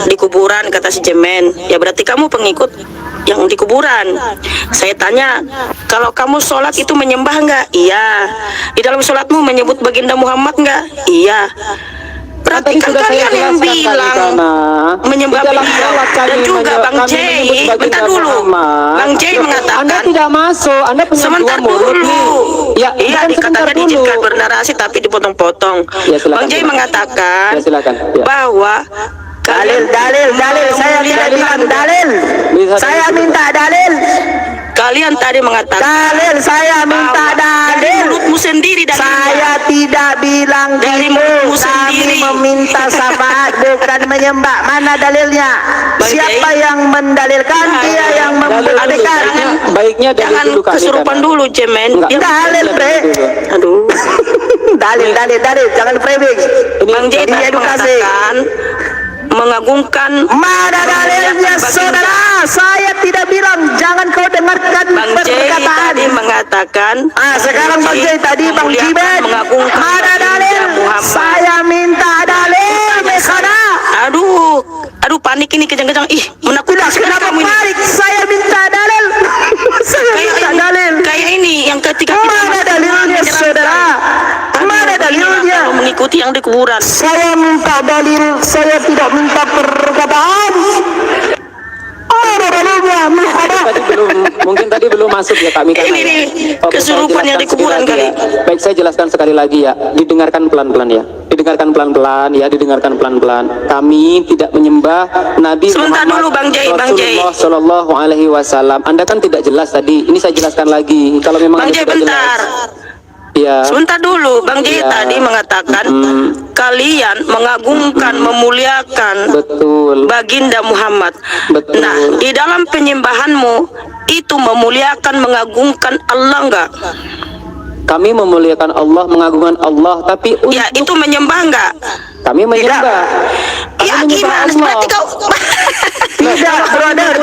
di kuburan, kata si Jemen. Ya berarti kamu pengikut yang di kuburan. Saya tanya, kalau kamu sholat itu menyembah enggak? Iya. Di dalam sholatmu menyebut baginda Muhammad enggak? Iya. Berarti kan kalian yang bilang menyembah beliau. Dan juga Bang Jay, bentar dulu. Bang Jay mengatakan Anda tidak masuk, Anda punya sebentar dua mulut dulu. nih. Ya, Iya, dikatakan diizinkan bernarasi tapi dipotong-potong. Ya, silakan, Bang Jay silakan. mengatakan Ya, silakan. Ya. bahwa Dalil, saya tidak bilang dalil. Saya minta dalil. kalian tadi mengatakan Dalil, saya minta dari dalil. mulutmu sendiri dalilnya. Saya tidak bilang Dari gitu. mulutmu Kami sendiri. meminta syafaat bukan menyembah. Mana dalilnya? Bang Siapa Jai? yang mendalilkan? Dia yang membuktikan. Baiknya dari Jangan dulu kami, kesurupan karena- dulu, Jemen. Enggak. Dia- Dalil, bre. Aduh. Dalil. Jangan framing. Bang Jay Ini tadi edukasi. mengatakan mengagungkan. Mana dalilnya, saudara? Saya tidak bilang. Jangan kau dengarkan Bang Jay perkataan. tadi mengatakan. Sekarang Bang Jay tadi Bang memuliakan, Jiben. mengagungkan Mana baginda dalil? Muhammad. Saya minta dalil. Sana. Aduh, panik ini kejang-kejang. Ih, menakutkan sekali Kenapa kamu ini. balik? Saya minta dalil. Saya minta dalil. Kayak ini yang ketika kita Mana masuk dalilnya, menyerang. saudara? Mana Inilah dalilnya? kalau mengikuti yang di kuburan. Saya minta dalil. Saya tidak minta perkataan. Mana dalilnya? Mungkin tadi belum masuk ya kami karena Ini nih, Oke, saya kesurupan yang jelaskan di kuburan sekali lagi ya. Baik, saya jelaskan sekali lagi ya. Didengarkan pelan-pelan ya. Didengarkan pelan-pelan ya, didengarkan pelan-pelan. Kami tidak menyembah Nabi Sebentar Muhammad dulu, Bang Jay, Bang Jay. Rasulullah Shallallahu Alaihi Wasallam. Anda kan tidak jelas tadi. Ini saya jelaskan lagi. Kalau memang Bang Anda Jay, tidak bentar. jelas. Ya. Sebentar dulu, Bang Jay Iya. tadi mengatakan kalian mengagungkan, memuliakan Betul. baginda Muhammad. Betul. Nah, di dalam penyembahanmu itu memuliakan, mengagungkan Allah enggak? Kami memuliakan Allah, mengagungkan Allah, tapi Ya, itu menyembah enggak? kami menyembah. Kami Ya, menyembah gimana? Allah. Berarti kau Tidak, brother.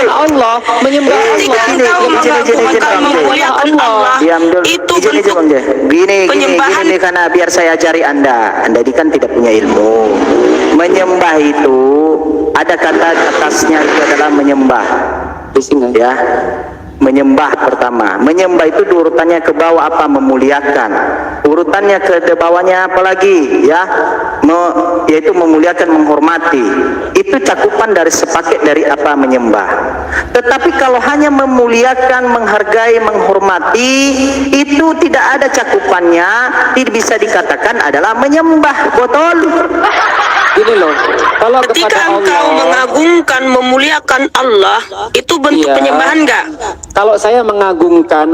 Allah menyembah Ketika Allah. engkau mengagungkan, memuliakan Allah, Diam dulu. itu Izin, bentuk Bang Jay. Gini penyembahan. nih, karena biar saya ajari Anda. Anda ini kan tidak punya ilmu. Menyembah itu ada kata atasnya itu adalah menyembah. Bising Ya. Menyembah pertama. Menyembah itu urutannya ke bawah apa? Memuliakan. Urutannya ke bawahnya apa lagi? Ya. Yaitu memuliakan, menghormati. Itu cakupan dari sepaket dari apa? Menyembah. Tetapi kalau hanya memuliakan, menghargai, menghormati, itu tidak ada cakupannya, tidak bisa dikatakan adalah menyembah. Betul? Gini loh, kalau Ketika kepada engkau Allah, mengagungkan, memuliakan Allah, itu bentuk Iya. penyembahan enggak? kalau saya mengagungkan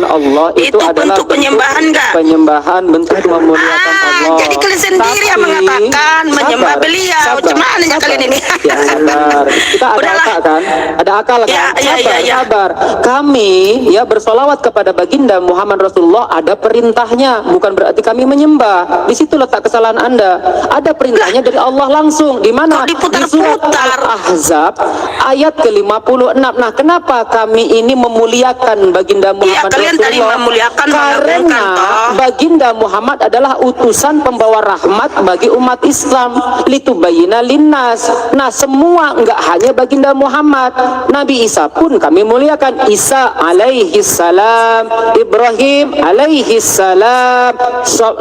Allah itu Itu adalah bentuk penyembahan nggak? penyembahan, bentuk memuliakan Allah. Jadi kalian sendiri yang Tapi, mengatakan menyembah sabar, beliau. sabar, Gimana ya sabar. kalian ini? Ya sabar. Kita ada Udahlah. akal kan? Ada akal kan? Ya, ya, sabar, ya. sabar. Kami ya bersolawat kepada baginda Muhammad Rasulullah ada perintahnya, bukan berarti kami menyembah. Di situ letak kesalahan Anda. Ada perintahnya dari Allah langsung. Di mana? Kok Di diputar-putar? surat Al-Ahzab ayat ke-56. Nah, kenapa kami ini memuliakan baginda Muhammad kalian tadi Rasulullah? memuliakan, Karena mengagungkan, toh. baginda Muhammad adalah utusan pembawa rahmat bagi umat Islam, litubayyina linnas. Nah, semua enggak hanya baginda Muhammad. Nabi Isa pun kami muliakan. Isa alaihi salam, Ibrahim alaihi salam,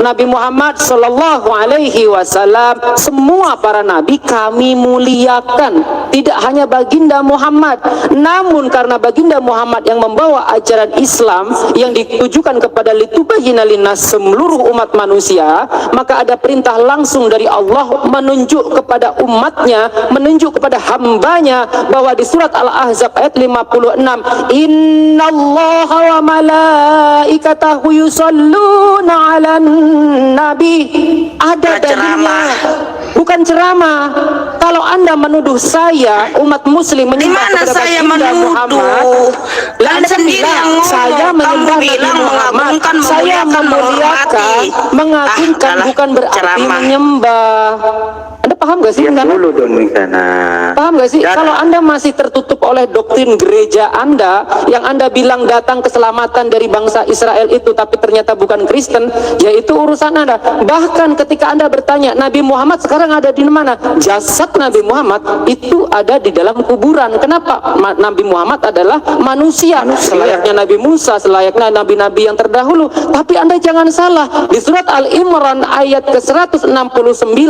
Nabi Muhammad sallallahu alaihi wasallam, semua para nabi kami muliakan. Tidak hanya baginda Muhammad, namun karena baginda Muhammad yang membawa ajaran Islam yang ditujukan kepada litubayyina linnas seluruh umat manusia, maka ada perintah langsung dari Allah menunjuk kepada umatnya, menunjuk kepada hambanya, bahwa di surat Al-Ahzab ayat 56, innallaha wa malaikatahu yusalluna 'alan nabi. Ada dalilnya, bukan ceramah. Kalau Anda menuduh saya umat muslim Di menyembah mana kepada saya baginda menuduh? Muhammad, lah Kalian Anda sendiri bilang, yang ngomong. saya Kamu menyembah Nabi bilang Muhammad, mengagungkan, saya memuliakan, memuliakan, menghormati. mengagungkan, Udahlah, bukan berarti ceramah. menyembah. Anda paham gak sih? Diam Mikana? dulu dong Mikana. Paham gak sih? Dan- Kalau Anda masih tertutup oleh doktrin gereja Anda, yang Anda bilang datang keselamatan dari bangsa Israel itu, tapi ternyata bukan Kristen, yaitu urusan Anda. Bahkan ketika Anda bertanya, Nabi Muhammad sekarang ada di mana? Jasad Nabi Muhammad itu ada di dalam kuburan. Kenapa? Nabi Muhammad adalah manusia, selayaknya Nabi Musa, selayaknya nabi-nabi yang terdahulu. Tapi Anda jangan salah, di surat Al-Imran ayat ke-169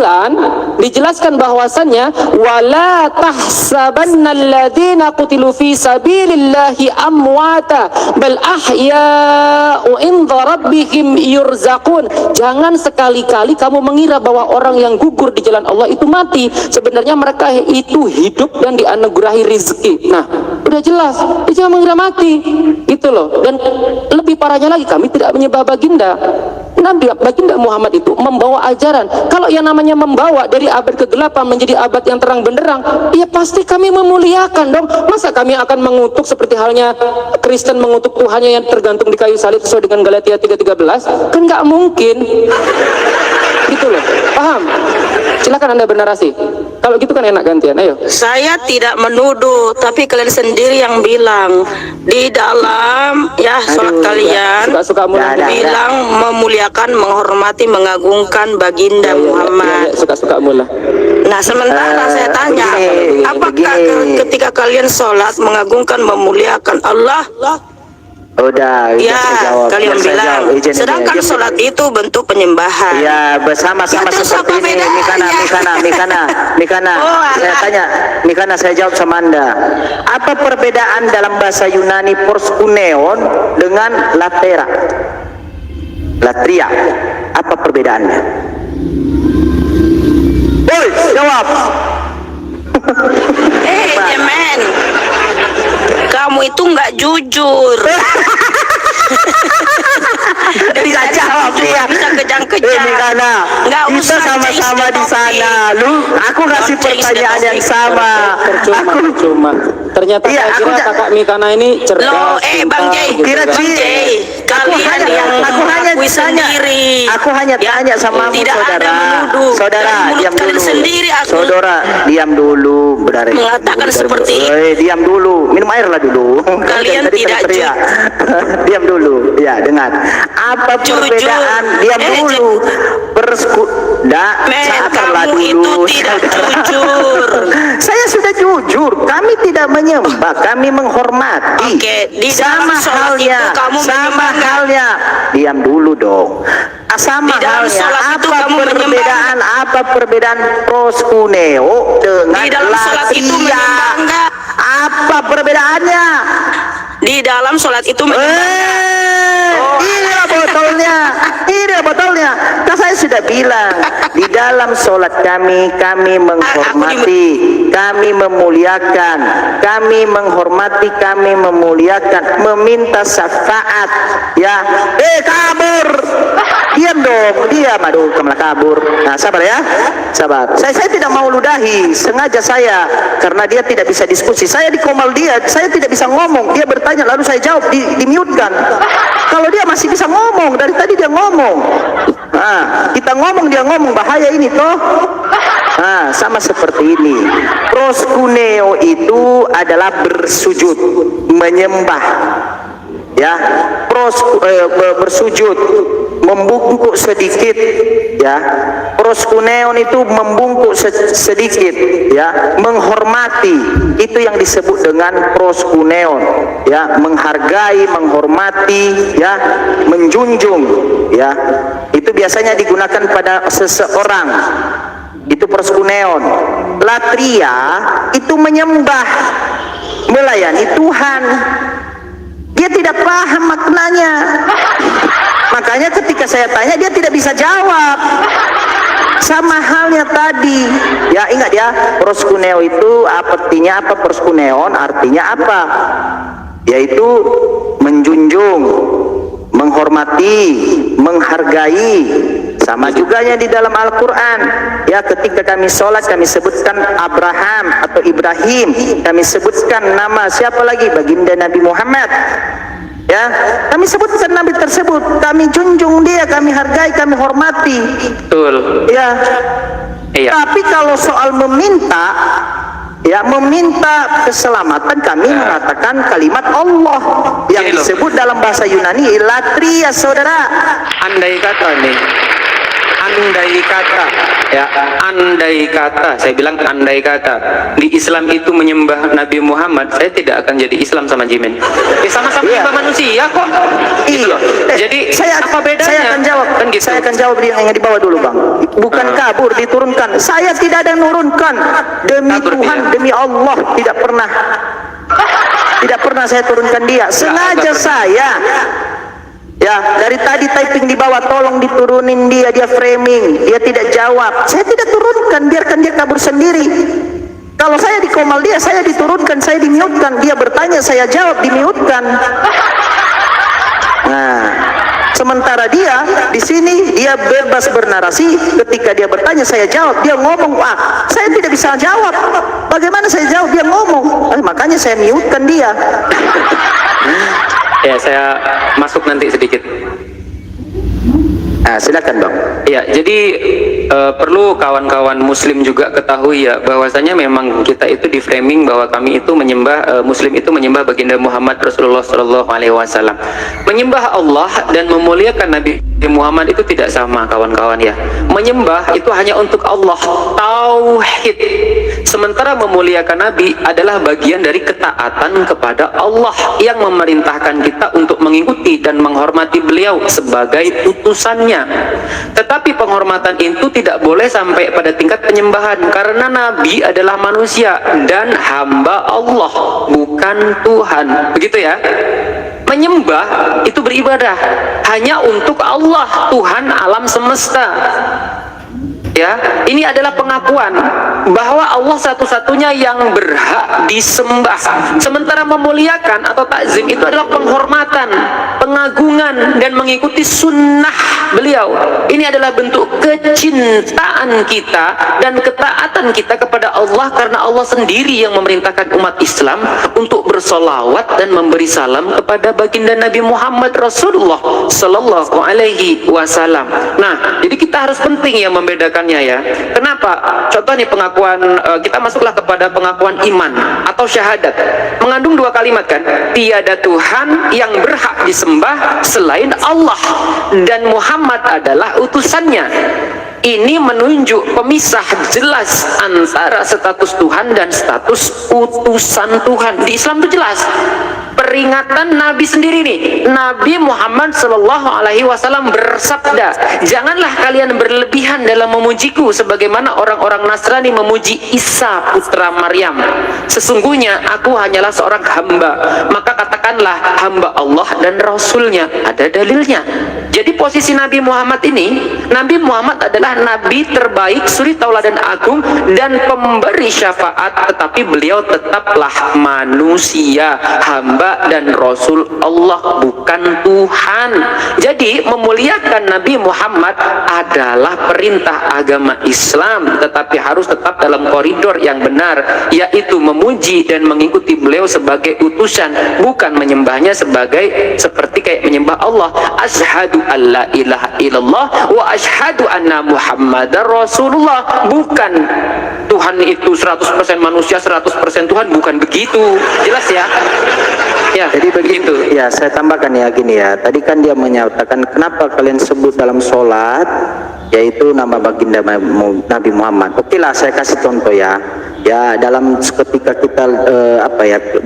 dijelaskan bahwasannya wala tahsabanna alladzina qutilu fi sabilillahi amwata bal ahya'u inda rabbihim yurzaqun. Jangan sekali-kali kamu mengira bahwa orang yang gugur di jalan Allah itu mati. Sebenarnya mereka itu hidup dan dianugerahi rezeki. Nah, udah jelas, dia jangan mengira mati. Gitu loh. Dan lebih parahnya lagi, kami tidak menyembah baginda. Nabi baginda Muhammad itu membawa ajaran. Kalau yang namanya membawa dari abad ke-8 menjadi abad yang terang benderang, ya pasti kami memuliakan dong. Masa kami akan mengutuk seperti halnya Kristen mengutuk Tuhannya yang tergantung di kayu salib sesuai dengan Galatia 3:13? Kan nggak mungkin. Gitu loh. Paham? Silakan Anda bernarasi. Kalau gitu kan enak gantian. Ayo. Saya tidak menuduh, tapi kalian sendiri yang bilang di dalam ya sholat kalian Suka-suka mulai. bilang memuliakan, menghormati, mengagungkan baginda Muhammad. Suka-suka mulai. Nah, sementara saya tanya, begini, apakah begini. ketika kalian sholat mengagungkan, memuliakan Allah? Udah Ya, saya jawab. kalian Saya bilang. jawab. Izin, Sedangkan izin. sholat itu bentuk penyembahan. Ya, bersama-sama Ya, terus seperti apa ini. bedanya? Mikana. Oh, Saya alah. tanya, Mikana, saya jawab sama Anda. Apa perbedaan dalam bahasa Yunani porskuneon dengan latera? Latria. Apa perbedaannya? Woi, jawab. Jemen, kamu itu nggak jujur. Tidak jawab dia. Bisa kejang-kejang. Mikana, Nggak kita usah sama-sama chase the di sana. topic. Lu, aku kasih Don't chase the pertanyaan yang topic. sama. Percuma. Ternyata Iya, saya aku kira ja- kakak Mikana ini cerdas. Loh, pintar, Bang Jay, gitu Kira kan. Ci. Bang Jay, Aku kalian hanya- yang aku hanya mengakui tanya. sendiri. Aku hanya Ya, tanya sama tidak saudara. ada menuduh. Saudara, Dari mulut diam kalian dulu. sendiri aku Saudara, diam dulu. Benar. mengatakan seperti itu. Diam dulu. Minum air lah dulu. Kalian Tadi tidak teriak. Diam dulu. Ya, dengar. Apa Jujur. perbedaan? Diam dulu. Men, Sabarlah kamu itu tidak jujur. Saya sudah jujur. Kami tidak menyembah, kami menghormati. Oke, di dalam sama sholat halnya, itu kamu sama menyembah nggak? halnya. Diam dulu dong. Sama Di dalam halnya. sholat itu Apa kamu perbedaan? Apa perbedaan proskuneo dengan Di dalam sholat itu latria? menyembah nggak? Apa perbedaannya? Di dalam sholat itu Ini botolnya, ini botolnya. Kan saya sudah bilang, di dalam sholat kami menghormati, kami memuliakan, kami menghormati, kami memuliakan, meminta syafaat. Ya, kabur, diam dong, diam, aduh, kamu kabur. Nah, sabar ya, sabar. Saya tidak mau ludahi, sengaja saya, karena dia tidak bisa diskusi. Saya dikomal dia, saya tidak bisa ngomong. Dia bertanya, lalu saya jawab, di mute kan. Kalau dia masih bisa ngomong, dari tadi dia ngomong. Nah, kita ngomong, dia ngomong, bahaya ini toh. Nah, sama seperti ini. Proskuneo itu adalah bersujud, menyembah. Ya, bersujud, membungkuk sedikit. Ya, proskuneon itu membungkuk sedikit. Ya, menghormati, itu yang disebut dengan proskuneon. Ya, menghargai, menghormati, ya, menjunjung. Ya, itu biasanya digunakan pada seseorang. Itu proskuneon. Latria itu menyembah, melayani Tuhan. Dia tidak paham maknanya. Makanya ketika saya tanya, dia tidak bisa jawab. Sama halnya tadi. Ya, ingat ya, proskuneo itu artinya apa? Proskuneon artinya apa? Yaitu menjunjung, menghormati, menghargai. Sama juga di dalam Al-Quran. Ya, ketika kami sholat, kami sebutkan Abraham atau Ibrahim, kami sebutkan nama siapa lagi? Baginda Nabi Muhammad. Ya, kami sebutkan Nabi tersebut, kami junjung dia, kami hargai, kami hormati. Betul. Ya, Iya. Tapi kalau soal meminta, ya meminta keselamatan, kami mengatakan kalimat Allah yang Gini loh. disebut dalam bahasa Yunani latria, saudara. Andai kata nih, andai kata, ya, andai kata, saya bilang andai kata, di Islam itu menyembah Nabi Muhammad, saya tidak akan jadi Islam sama Jimin. Sama-sama Iya. menyembah manusia kok. Gitu loh. Jadi apa bedanya? Saya akan jawab. Kan gitu. Saya akan jawab yang di bawah dulu, Bang. Bukan kabur, diturunkan. Saya tidak ada nurunkan. Demi Kabur Tuhan, dia. demi Allah, tidak pernah. Tidak pernah saya turunkan dia. Sengaja saya. Ya, dari tadi typing di bawah, tolong diturunin dia framing. Dia tidak jawab. Saya tidak turunkan, biarkan dia kabur sendiri. Kalau saya dikomal dia, saya diturunkan, saya dimiutkan. Dia bertanya, saya jawab, dimiutkan. Nah, sementara dia di sini dia bebas bernarasi. Ketika dia bertanya, saya jawab. Dia ngomong, wah, saya tidak bisa jawab. Bagaimana saya jawab? Dia ngomong. Makanya saya miutkan dia. Ya, saya masuk nanti sedikit. Nah, silakan, Bang. Ya, jadi perlu kawan-kawan Muslim juga ketahui ya, bahwasanya memang kita itu di framing bahwa kami itu menyembah Muslim itu menyembah baginda Muhammad Rasulullah Shallallahu Alaihi Wasallam. Menyembah Allah dan memuliakan Nabi Muhammad itu tidak sama, kawan-kawan ya. Menyembah itu hanya untuk Allah, tauhid. Sementara memuliakan Nabi adalah bagian dari ketaatan kepada Allah yang memerintahkan kita untuk mengikuti dan menghormati beliau sebagai utusannya. Tetapi penghormatan itu tidak boleh sampai pada tingkat penyembahan, karena Nabi adalah manusia dan hamba Allah, bukan Tuhan. Begitu ya. Menyembah itu beribadah hanya untuk Allah, Tuhan alam semesta. Ya, ini adalah pengakuan bahwa Allah satu-satunya yang berhak disembah. Sementara memuliakan atau takzim itu adalah penghormatan, pengagungan, dan mengikuti sunnah beliau. Ini adalah bentuk kecintaan kita dan ketaatan kita kepada Allah, karena Allah sendiri yang memerintahkan umat Islam untuk bersolawat dan memberi salam kepada baginda Nabi Muhammad Rasulullah Sallallahu Alaihi Wasallam. Nah, jadi kita harus penting ya membedakannya ya. Kenapa? Contoh nih pengakuan, kita masuklah kepada pengakuan iman atau syahadat. Mengandung dua kalimat kan? Tiada Tuhan yang berhak disembah selain Allah dan Muhammad adalah utusannya. Ini menunjuk pemisah jelas antara status Tuhan dan status utusan Tuhan. Di Islam itu jelas. Peringatan Nabi sendiri nih, Nabi Muhammad Sallallahu Alaihi Wasallam bersabda, janganlah kalian berlebihan dalam memujiku sebagaimana orang-orang Nasrani memuji Isa putra Maryam. Sesungguhnya aku hanyalah seorang hamba, maka katakanlah hamba Allah dan Rasulnya. Ada dalilnya. Jadi posisi Nabi Muhammad ini, Nabi Muhammad adalah Nabi terbaik, suri tauladan agung, dan pemberi syafaat, tetapi beliau tetaplah manusia, hamba dan Rasul Allah, bukan Tuhan. Jadi memuliakan Nabi Muhammad adalah perintah agama Islam, tetapi harus tetap dalam koridor yang benar, yaitu memuji dan mengikuti beliau sebagai utusan, bukan menyembahnya sebagai seperti kayak menyembah Allah. Asyhadu an la ilaha illallah wa asyhadu anna Muhammadar Rasulullah. Bukan Tuhan itu 100% manusia, 100% Tuhan, bukan begitu. Jelas ya? Ya, Jadi begitu. Ya, saya tambahkan ya gini ya. Tadi kan dia menyatakan kenapa kalian sebut dalam sholat yaitu nama baginda Nabi Muhammad. Oke lah, saya kasih contoh ya. Ya, dalam ketika kita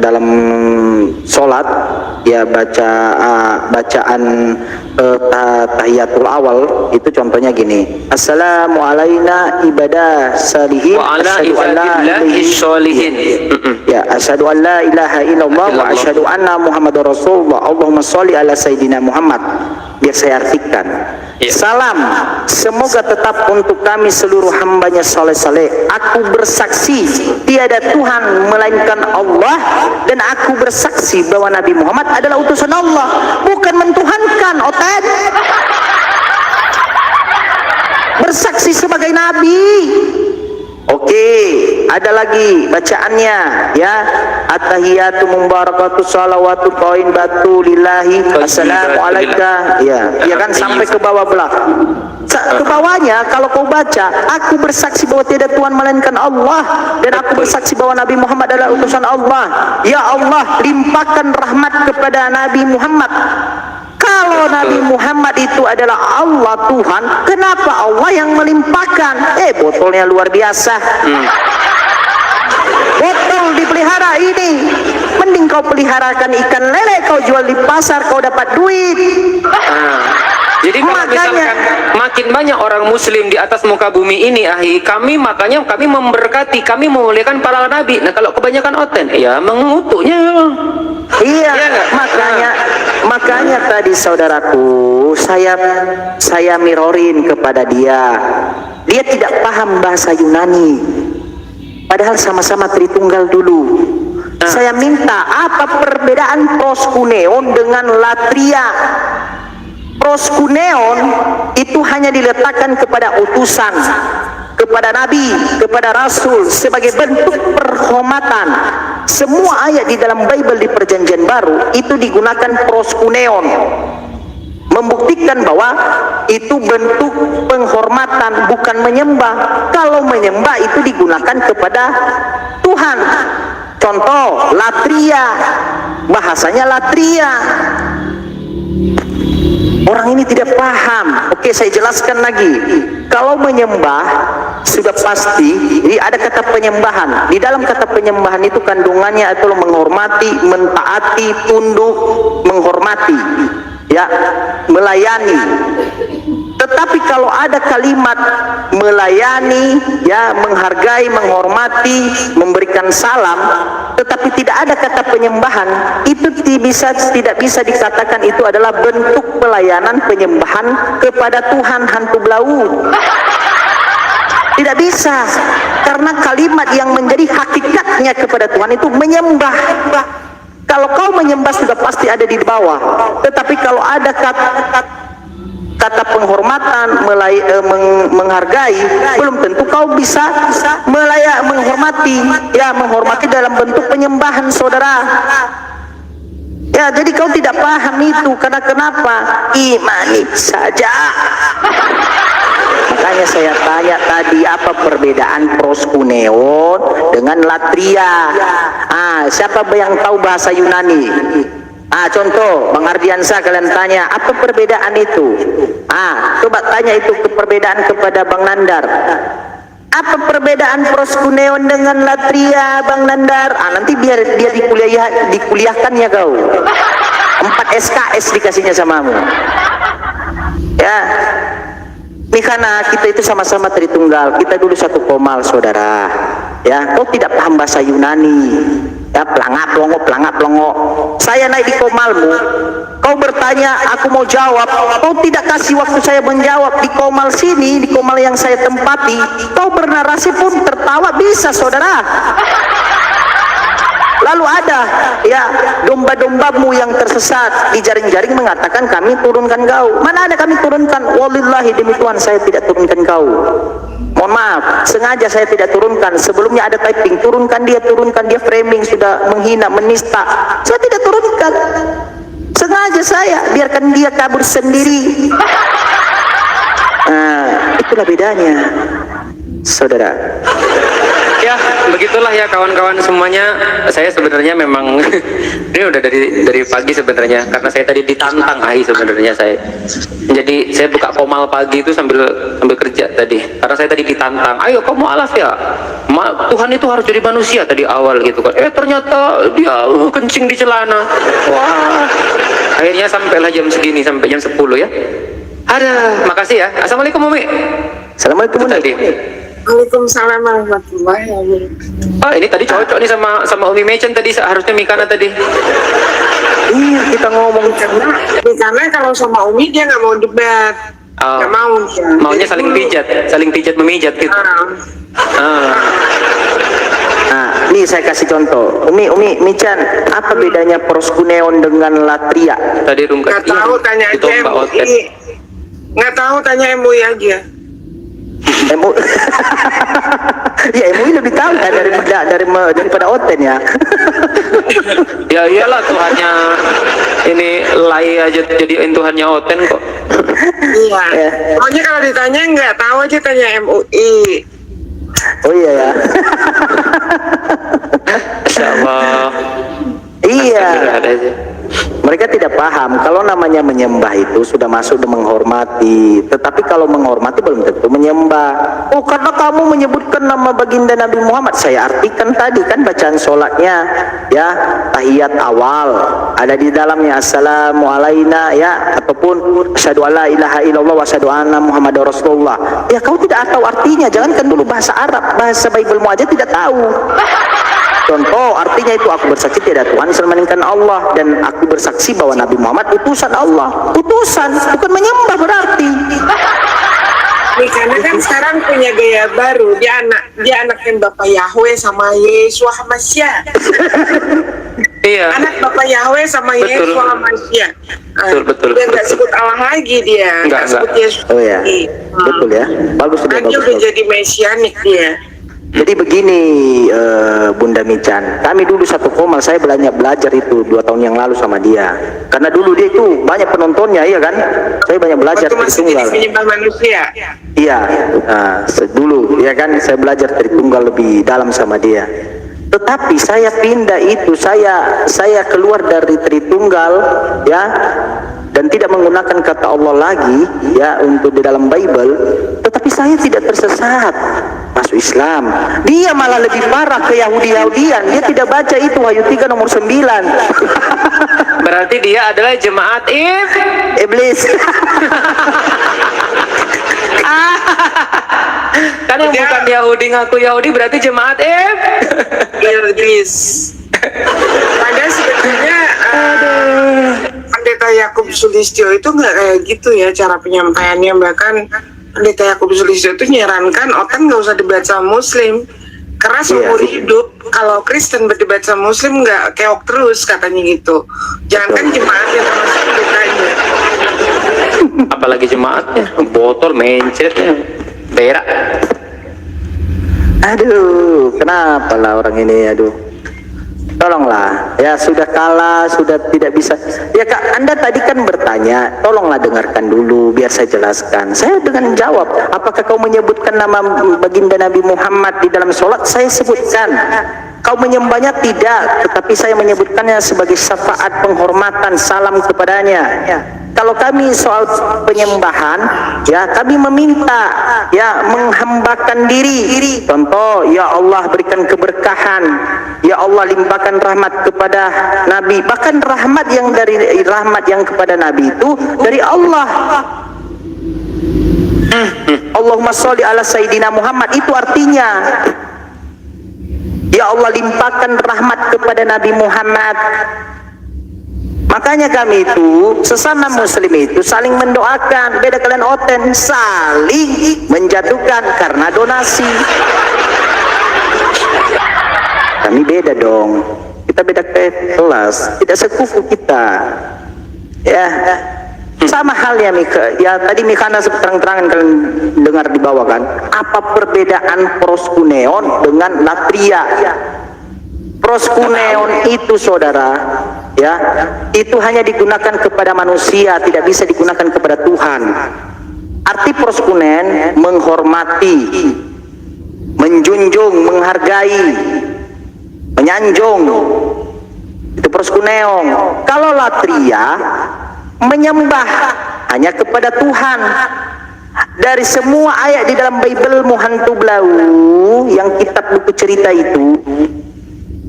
dalam sholat ya bacaan tahiyatul awal itu contohnya gini. Assalamu alayna ibadah salihin wa ala ibadillahi sholihin. Ya, asyhadu an la ilaha illallah wa asyhadu anna Muhammadar Rasulullah. Allahumma sholli ala sayyidina Muhammad. Biar saya artikan. Ya. Salam semoga tetap untuk kami seluruh hambanya saleh-saleh. Aku bersaksi tiada Tuhan melainkan Allah, dan aku bersaksi bahwa Nabi Muhammad adalah utusan Allah, bukan mentuhankan otak. Bersaksi sebagai nabi. Oke, ada lagi bacaannya ya. At-tahiyatu mubarakatu salawatu qain batu lillahi assalamu alayka. Ya, ya kan sampai ke bawah belah. ke bawahnya kalau kau baca, aku bersaksi bahwa tiada Tuhan melainkan Allah dan aku bersaksi bahwa Nabi Muhammad adalah utusan Allah. Ya Allah, limpahkan rahmat kepada Nabi Muhammad. Kalau Nabi Muhammad itu adalah Allah Tuhan, kenapa Allah yang melimpahkan? Botolnya luar biasa. Botol dipelihara ini, mending kau peliharakan ikan lele, kau jual di pasar, kau dapat duit. Jadi kalau misalkan makin banyak orang muslim di atas muka bumi ini, kami memberkati, kami memuliakan para nabi. Nah kalau kebanyakan oten, ya mengutuknya. Iya, makanya tadi saudaraku, saya mirorin kepada dia. Dia tidak paham bahasa Yunani. Padahal sama-sama Tritunggal dulu. Saya minta, apa perbedaan proskuneon dengan latria? Proskuneon itu hanya diletakkan kepada utusan, kepada nabi, kepada rasul sebagai bentuk penghormatan. Semua ayat di dalam Bible di Perjanjian Baru itu digunakan proskuneon, membuktikan bahwa itu bentuk penghormatan, bukan menyembah. Kalau menyembah itu digunakan kepada Tuhan. Contoh, latria, bahasanya latria. Orang ini tidak paham. Oke, saya jelaskan lagi. Kalau menyembah sudah pasti, jadi ada kata penyembahan. Di dalam kata penyembahan itu kandungannya itu menghormati, mentaati, tunduk, menghormati, ya, melayani. Tetapi kalau ada kalimat melayani, ya, menghargai, menghormati, memberikan salam, tetapi tidak ada kata penyembahan, itu tidak bisa dikatakan itu adalah bentuk pelayanan penyembahan kepada Tuhan hantu belau. Tidak bisa, karena kalimat yang menjadi hakikatnya kepada Tuhan itu menyembah. Kalau kau menyembah sudah pasti ada di bawah. Tetapi kalau ada kata penghormatan, menghargai, belum tentu kau bisa menghormati. Ya, menghormati dalam bentuk penyembahan, saudara. Ya, jadi kau tidak paham itu. Karena kenapa? Imani saja. Makanya saya tanya tadi, apa perbedaan proskuneon dengan latria? Siapa yang tahu bahasa Yunani? Contoh, Bang Ardiansa, kalian tanya, apa perbedaan itu? Coba tanya itu perbedaan kepada Bang Nandar. Apa perbedaan proskuneon dengan latria, Bang Nandar? Nanti biar dia dikuliahkannya kau. 4 SKS dikasihnya samamu. Ya. Ini karena kita itu sama-sama Tritunggal. Kita dulu satu komal, saudara. Ya, kau tidak paham bahasa Yunani. Ya, pelangap longo. Saya naik di komalmu, kau bertanya, aku mau jawab. Kau tidak kasih waktu saya menjawab di komal sini, di komal yang saya tempati. Kau bernarasi pun tertawa bisa, saudara. Lalu ada, ya, domba-dombamu yang tersesat di jaring-jaring mengatakan kami turunkan kau. Mana ada kami turunkan? Wallahi demi Tuhan saya tidak turunkan kau. Mohon maaf, sengaja saya tidak turunkan. Sebelumnya ada typing, turunkan dia, framing, sudah menghina, menista. Saya tidak turunkan. Sengaja saya, biarkan dia kabur sendiri. Itulah bedanya, saudara. Ya, begitulah ya kawan-kawan semuanya. Saya sebenarnya memang ini udah dari pagi sebenarnya, karena saya tadi ditantang sebenarnya saya. Jadi saya buka komal pagi itu sambil kerja tadi, karena saya tadi ditantang. Ayo kamu alas ya, Tuhan itu harus jadi manusia tadi awal gitu kan. Ternyata dia kencing di celana. Wah, akhirnya sampailah jam segini, sampai jam 10 ya. Ada, makasih ya. Assalamualaikum Umi. Assalamualaikum tadi. Waalaikumsalam warahmatullahi wabarakatuh. Ini tadi cocok nih sama Umi Mecen tadi, seharusnya Mikana tadi. Iya, kita ngomong Karena kalau sama Umi dia nggak mau debat, nggak mau dia. Maunya saling pijat memijat gitu. Nih saya kasih contoh. Umi Michan, apa bedanya proskuneon dengan latria? Tadi rungkat. Nggak tahu, tanya aja MUI. Nggak tahu, tanya MUI aja. Ya, MUI lebih tahu kan daripada Oten ya. Ya iyalah, Tuhannya ini lay aja jadiin Tuhannya Oten kok. Iya. Ya. Pokoknya kalau ditanya nggak tahu aja tanya MUI. Oh iya ya. Masya Allah. Iya. Astagfirullahaladzim. Mereka tidak paham kalau namanya menyembah itu sudah masuk dan menghormati. Tetapi kalau menghormati belum tentu menyembah. Oh, karena kamu menyebutkan nama baginda Nabi Muhammad, saya artikan tadi kan bacaan sholatnya, ya, tahiyat awal ada di dalamnya assalamu alaina, ya, ataupun asyhadu alla ilaha illallah wa asyhadu anna muhammadar rasulullah. Ya, kau tidak tahu artinya, jangankan dulu bahasa Arab, bahasa Bible-mu aja tidak tahu. Contoh, artinya itu aku bersaksi tidak Tuhan selain Allah, dan aku bersaksi bahwa Nabi Muhammad utusan Allah. Utusan, bukan menyembah berarti. Nih, karena kan sekarang punya gaya baru. Dia anaknya Bapak Yahweh sama Yesua Hamasya. Iya. Anak Bapak Yahweh sama Betul. Yesua Hamasya. Betul. Dia nggak sebut Allah lagi dia. Nggak. Sebut Yesus. Oh ya, betul ya. Bagus dia, Dia bagus. udah jadi mesianik dia. Jadi begini, Bunda Mican, kami dulu satu Komal, saya belajar itu 2 tahun yang lalu sama dia. Karena dulu dia itu banyak penontonnya, iya kan? Saya banyak belajar Waktu masih jadi penyembah manusia. Iya, dulu, ya kan? Saya belajar Tritunggal lebih dalam sama dia. Tetapi saya pindah itu, saya keluar dari Tritunggal, ya, dan tidak menggunakan kata Allah lagi, ya, untuk di dalam Bible. Tetapi saya tidak tersesat, masuk Islam. Dia malah lebih parah ke Yahudi-Yahudian. Dia tidak baca itu Wahyu 3 nomor 9. Berarti dia adalah jemaat Iblis. kan yang bukan Yahudi ngaku Yahudi berarti jemaat Iblis. Padahal sebetulnya Pendeta Yakub Sulistyo itu nggak kayak gitu ya cara penyampaiannya. Bahkan Pendeta Yakub Sulistyo itu nyarankan otan nggak usah dibaca Muslim, karena seumur hidup kalau Kristen berdebat sama Muslim nggak keok terus katanya gitu. Jangankan jemaat yang termasuk pendetanya. apalagi jemaatnya botol mencetnya berak. Aduh, kenapa lah orang ini, aduh. Tolonglah, ya sudah kalah, sudah tidak bisa. Ya Kak, Anda tadi kan bertanya, tolonglah dengarkan dulu biar saya jelaskan. Saya dengan jawab, apakah kau menyebutkan nama baginda Nabi Muhammad di dalam sholat? Saya sebutkan. Kau menyembahnya tidak, tetapi saya menyebutkannya sebagai syafaat penghormatan, salam kepadanya. Kalau kami soal penyembahan, ya kami meminta, ya menghambakan diri. Contoh, ya Allah berikan keberkahan, ya Allah limpahkan rahmat kepada Nabi. Bahkan rahmat yang kepada Nabi itu dari Allah. Allahumma sholli ala Sayyidina Muhammad, itu artinya ya Allah limpahkan rahmat kepada Nabi Muhammad. Makanya kami itu sesama muslim itu saling mendoakan. Beda kalian oten, saling menjatuhkan karena donasi. Kami beda dong, kita beda kelas, tidak sekufu kita, ya. Sama halnya Mika, ya tadi Mikana terang-terangan kalian dengar di bawah kan, apa perbedaan proskuneon dengan latria? Proskuneon itu saudara, ya, itu hanya digunakan kepada manusia, tidak bisa digunakan kepada Tuhan. Arti proskunen menghormati, menjunjung, menghargai, menyanjung, itu proskuneon. Kalau latria menyembah hanya kepada Tuhan. Dari semua ayat di dalam Bible hantu belau yang kitab buku cerita itu,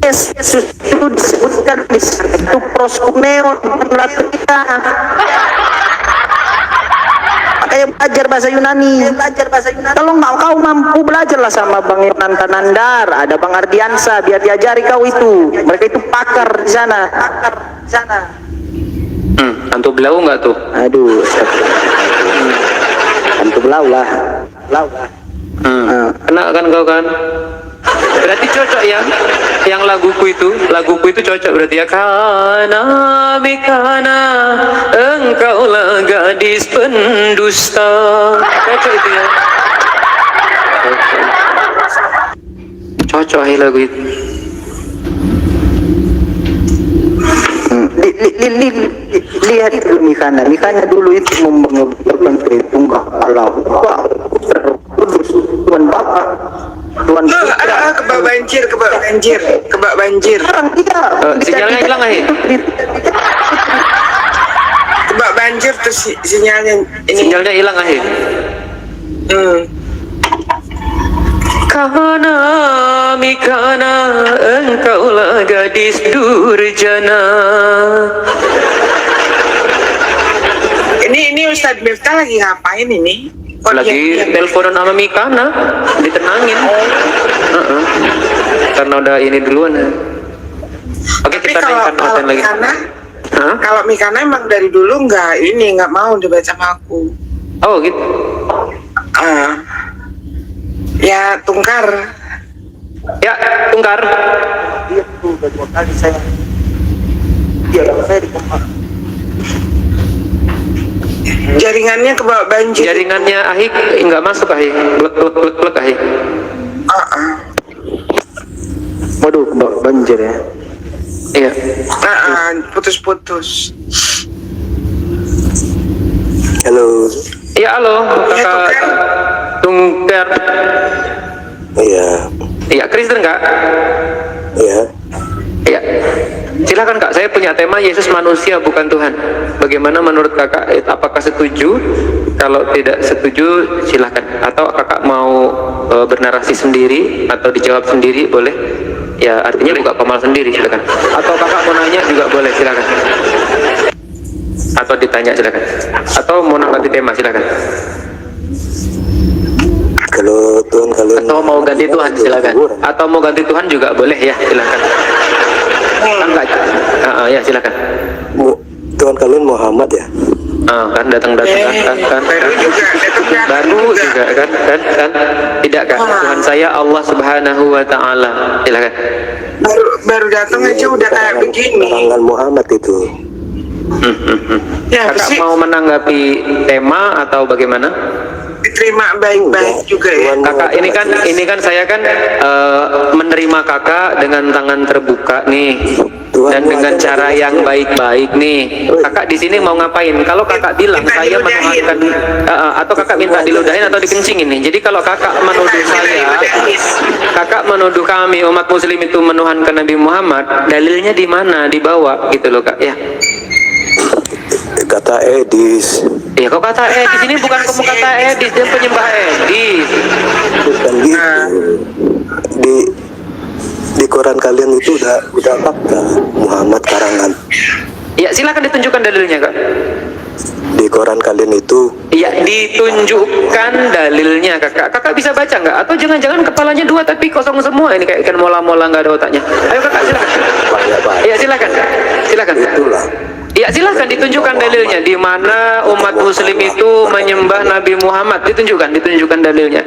Yesus itu disebutkan di sana itu proskuneon, latria. Makanya belajar bahasa Yunani. Kalau nggak kau mampu belajarlah sama Bang Yonan Tanandar, ada Bang Ardiansa, biar diajari kau itu. Mereka itu pakar di sana. Hantu belau nggak tuh? Aduh, hantu belau lah. Kena kan kau kan? Berarti cocok ya? Yang laguku itu cocok berarti ya. Kana mikana, engkaulah gadis pendusta. Cocok itu ya. Cocok ya lagu itu. lihat dulu Mikana dulu itu mengucapkan Tritunggal Allah Kudus Tuhan Bapa Tuhan kebak banjir. sekarang tidak Sinyalnya hilang aja. Kebak banjir tuh sinyalnya ini. Sinyalnya hilang aja. Karena Mikana engkaulah gadis durjana. Ini Ustadz Miftah lagi ngapain ini? Lagi teleponan sama Mikana, ditenangin. Karena udah ini duluan. Oke, Tapi kita naikkan konten lagi. Kalau Mikana emang dari dulu nggak mau dibaca sama aku. Oh gitu. Ya tungkar. Ya, tungkar. dia tuh udah 2 kali saya di kompak Jaringannya kebawa banjir. Jaringannya Ahik nggak masuk Ahik. Blek Ahik. waduh banjir ya. Iya. Putus-putus. Halo. Iya, halo, Kakak Tungkar. Iya. Iya, Kristen Kak? Iya. Iya. Silakan Kak, saya punya tema Yesus manusia bukan Tuhan. Bagaimana menurut Kakak? Apakah setuju? Kalau tidak setuju, silakan. Atau Kakak mau bernarasi sendiri atau dijawab sendiri, boleh? Ya, artinya buka komal sendiri, silakan. Atau Kakak mau nanya juga boleh, silakan. Atau ditanya, silakan. Atau mau ganti tema, silakan. Kalau Tuhan kalian Atau mau ganti Tuhan, silakan. Atau mau ganti Tuhan juga boleh, ya, silakan. Enggak, ya silakan. Tuhan kalian Muhammad ya? Kan datang kan. Baru juga kan. Tidak kan? Tuhan saya Allah Subhanahu wa taala. Silakan. Baru datang aja udah kayak begini. Karangan Muhammad itu. Ya, Kakak sih mau menanggapi tema atau bagaimana? diterima baik-baik juga ya. Kakak ini kan saya kan menerima kakak dengan tangan terbuka nih dan dengan cara yang baik-baik nih. Kakak di sini mau ngapain? Kalau kakak bilang Minta saya diludahin. menuhankan atau kakak minta diludahin atau dikencingin nih. Jadi kalau kakak menuduh kakak menuduh kami umat muslim itu menuhankan Nabi Muhammad, dalilnya di mana? Dibawa gitu loh Kak ya. Kata Edis. Ya kok kata Edis ini bukan kamu kata Edis, dia penyembah Edis. Bukan gitu. Di Quran kalian itu udah fakta Muhammad karangan. Ya silakan ditunjukkan dalilnya Kak. Di Quran kalian itu Ya ditunjukkan dalilnya Kakak. Kakak bisa baca nggak? Atau jangan-jangan kepalanya 2 tapi kosong semua ini kayak ikan mola-mola nggak ada otaknya. Ayo Kakak silakan. banyak. Ya silakan. Silakan. Itulah. Ya silakan ditunjukkan dalilnya di mana umat muslim itu menyembah Nabi Muhammad. Ditunjukkan dalilnya.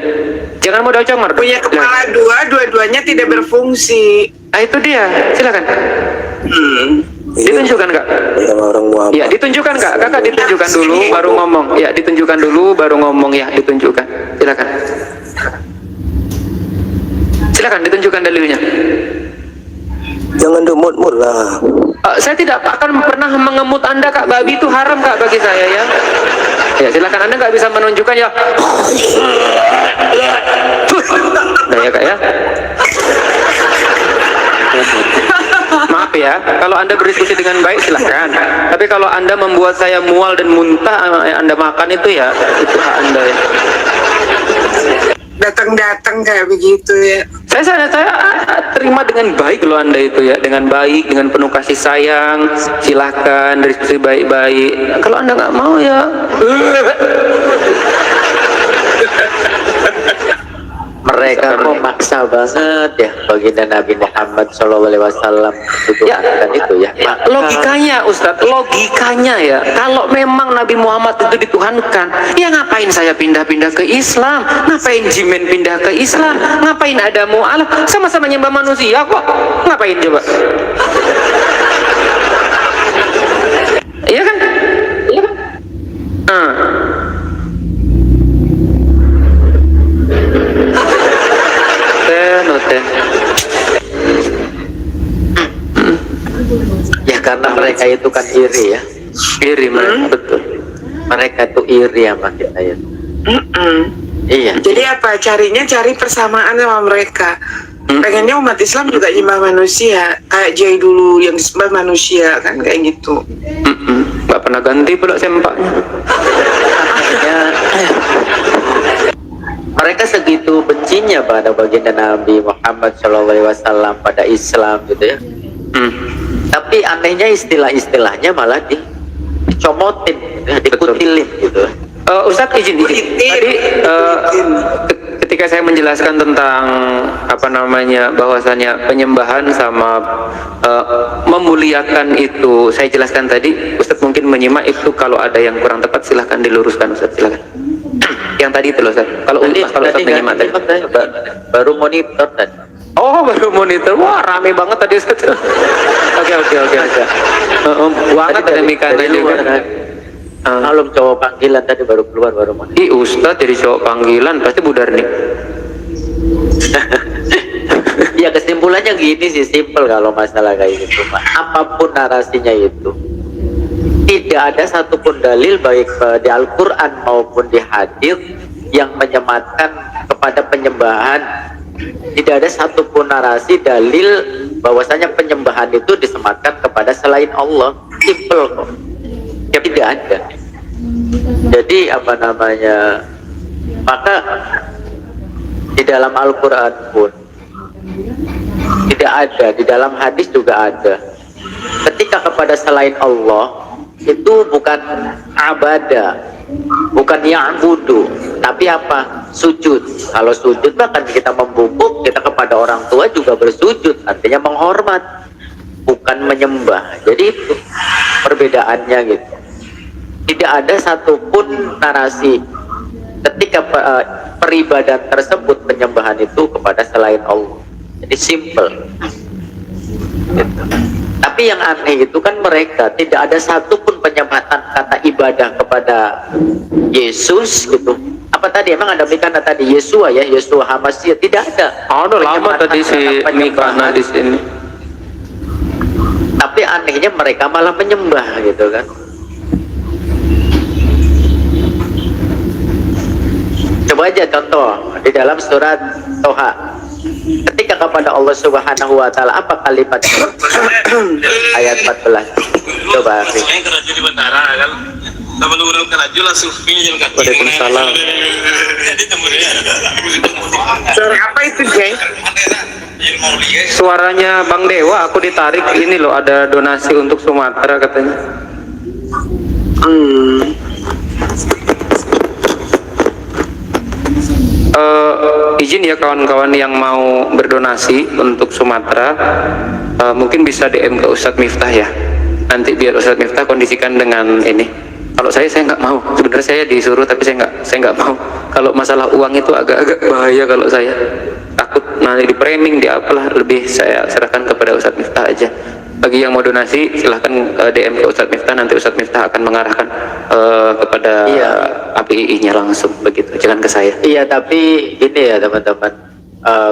Jangan modal comor. Punya kepala dua-duanya tidak berfungsi. Ah itu dia. Silakan. Ditunjukkan Kak. Sama orang Muhammad. Ya ditunjukkan Kak. Kakak ditunjukkan dulu baru ngomong. Ya ditunjukkan dulu baru ngomong ya. Ditunjukkan. Silakan. Silakan ditunjukkan dalilnya. Jangan demut-mut lah. Saya tidak akan pernah mengemut Anda Kak. Babi itu haram Kak bagi saya ya. Ya silakan Anda nggak bisa menunjukkan ya. Nah ya Kak ya. Maaf ya, kalau Anda berdiskusi dengan baik silahkan. Tapi kalau Anda membuat saya mual dan muntah Anda makan itu ya, itu hak Anda ya. Datang-datang kayak begitu ya. Saya terima dengan baik loh Anda itu ya, dengan baik, dengan penuh kasih sayang. Silahkan diskusi baik-baik. Kalau Anda nggak mau ya. Mereka memaksa banget ya baginda Nabi Muhammad SAW Ya, itu ya. logikanya Ustadz, logikanya ya, kalau memang Nabi Muhammad itu dituhankan, ya ngapain saya pindah-pindah ke Islam? Ngapain Jimin pindah ke Islam? Ngapain ada mu'alaf? Sama-sama nyembah manusia kok. Ngapain coba? Iya kan? Iya kan? Noten. Ya karena mereka itu kan iri ya. Iri mereka, betul. Mereka tuh iri sama kita ya. Iya. Jadi apa? Cari persamaan sama mereka. Pengennya umat Islam juga nyembah manusia, kayak Jai dulu yang disembah manusia kan, kayak gitu. Nggak pernah ganti pula sempaknya. Mereka segitu bencinya pada baginda Nabi Muhammad SAW, pada Islam gitu ya. Tapi anehnya istilah-istilahnya malah dicomotin, dikutilin gitu. Ustadz izin. Tadi ketika saya menjelaskan tentang bahwasanya penyembahan sama memuliakan itu, saya jelaskan tadi. Ustadz mungkin menyimak itu, kalau ada yang kurang tepat silahkan diluruskan Ustadz, silahkan. Yang tadi itu loh Ustadz. Kalau Ustadz menyimak tadi. Baru monitor tadi. Oh, baru monitor. Wah, rame banget tadi Ustadz. Oke. Banget ada Mikana juga. Kalau cowok panggilan tadi baru keluar, baru monitor. Ih, Ustadz jadi cowok panggilan pasti budar nih. Ya kesimpulannya gini sih, simple kalau masalah kayak gitu Pak. Apapun narasinya itu, tidak ada satupun dalil baik di Al-Quran maupun di hadis yang menyematkan kepada penyembahan. Tidak ada satupun narasi dalil bahwasanya penyembahan itu disematkan kepada selain Allah. Simple kok. Ya tidak ada. Jadi maka di dalam Al-Quran pun tidak ada, di dalam hadis juga ada. Ketika kepada selain Allah itu bukan abadah, bukan ya'budu, tapi apa? Sujud. Kalau sujud bahkan kita membungkuk, kita kepada orang tua juga bersujud, artinya menghormat, bukan menyembah. Jadi itu perbedaannya gitu. Tidak ada satupun narasi ketika peribadahan tersebut, penyembahan itu kepada selain Allah. Jadi simple gitu. Tapi yang aneh itu kan mereka tidak ada satupun penyematan kata ibadah kepada Yesus gitu. Apa tadi, emang ada Mikana tadi Yesua ya, Yesua Hamasiyah? Tidak ada. Udah lama tadi si Mikana di sini. Tapi anehnya mereka malah menyembah gitu kan. Coba aja contoh di dalam surat Toha, ketika kepada Allah Subhanahu wa taala apa kalimat ayat 14. Coba Waalaikumsalam. Suara apa itu, Jay? Suaranya Bang Dewa, aku ditarik ini loh, ada donasi untuk Sumatera katanya. Izin ya kawan-kawan yang mau berdonasi untuk Sumatera, mungkin bisa DM ke Ustadz Miftah ya. Nanti biar Ustadz Miftah kondisikan dengan ini. Kalau saya nggak mau. Sebenarnya saya disuruh tapi saya nggak mau. Kalau masalah uang itu agak-agak bahaya kalau saya. Takut nanti di framing, di apalah, lebih saya serahkan kepada Ustadz Miftah aja. Bagi yang mau donasi silahkan DM ke Ustadz Miftah, nanti Ustadz Miftah akan mengarahkan kepada APII-nya langsung begitu, jangan ke saya. Iya, tapi ini ya teman-teman,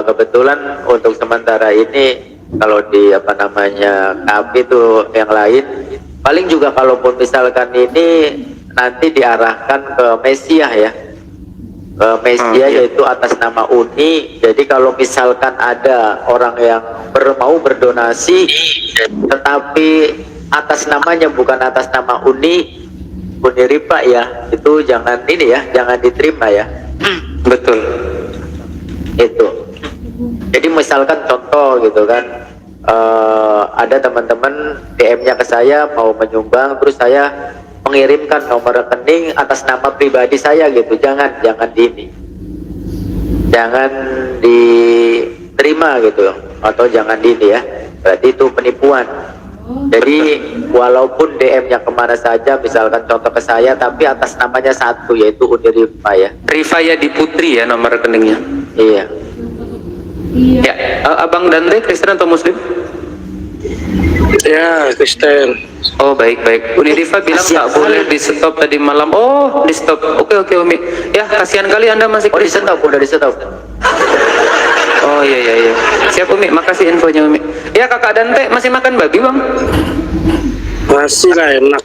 kebetulan untuk sementara ini kalau di KAP itu yang lain paling juga kalaupun misalkan ini nanti diarahkan ke Mesiah ya, ke Mesiah yaitu atas nama Uni. Jadi kalau misalkan ada orang yang mau berdonasi tetapi atas namanya bukan atas nama Uni Riba ya, itu jangan ini ya, jangan diterima ya. Betul. Itu. Jadi misalkan contoh gitu kan, ada teman-teman DM-nya ke saya mau menyumbang, terus saya mengirimkan nomor rekening atas nama pribadi saya gitu, jangan diterima gitu, atau jangan ya, berarti itu penipuan. Jadi walaupun DM-nya kemana saja, misalkan contoh ke saya, tapi atas namanya satu, yaitu Uni Rifa ya. Rifayadi Putri ya nomor rekeningnya. Iya. Ya, Abang Dante Kristen atau Muslim? Ya, Kristen. Oh baik. Uni Rifa bilang tak boleh di stop tadi malam. Oh di stop. Oke Umi. Ya kasihan kali Anda masih. Oh di stop, udah di stop. Oh iya. Siap Umi, makasih infonya Umi. Ya kakak Dante masih makan babi Bang? Masih lah, enak.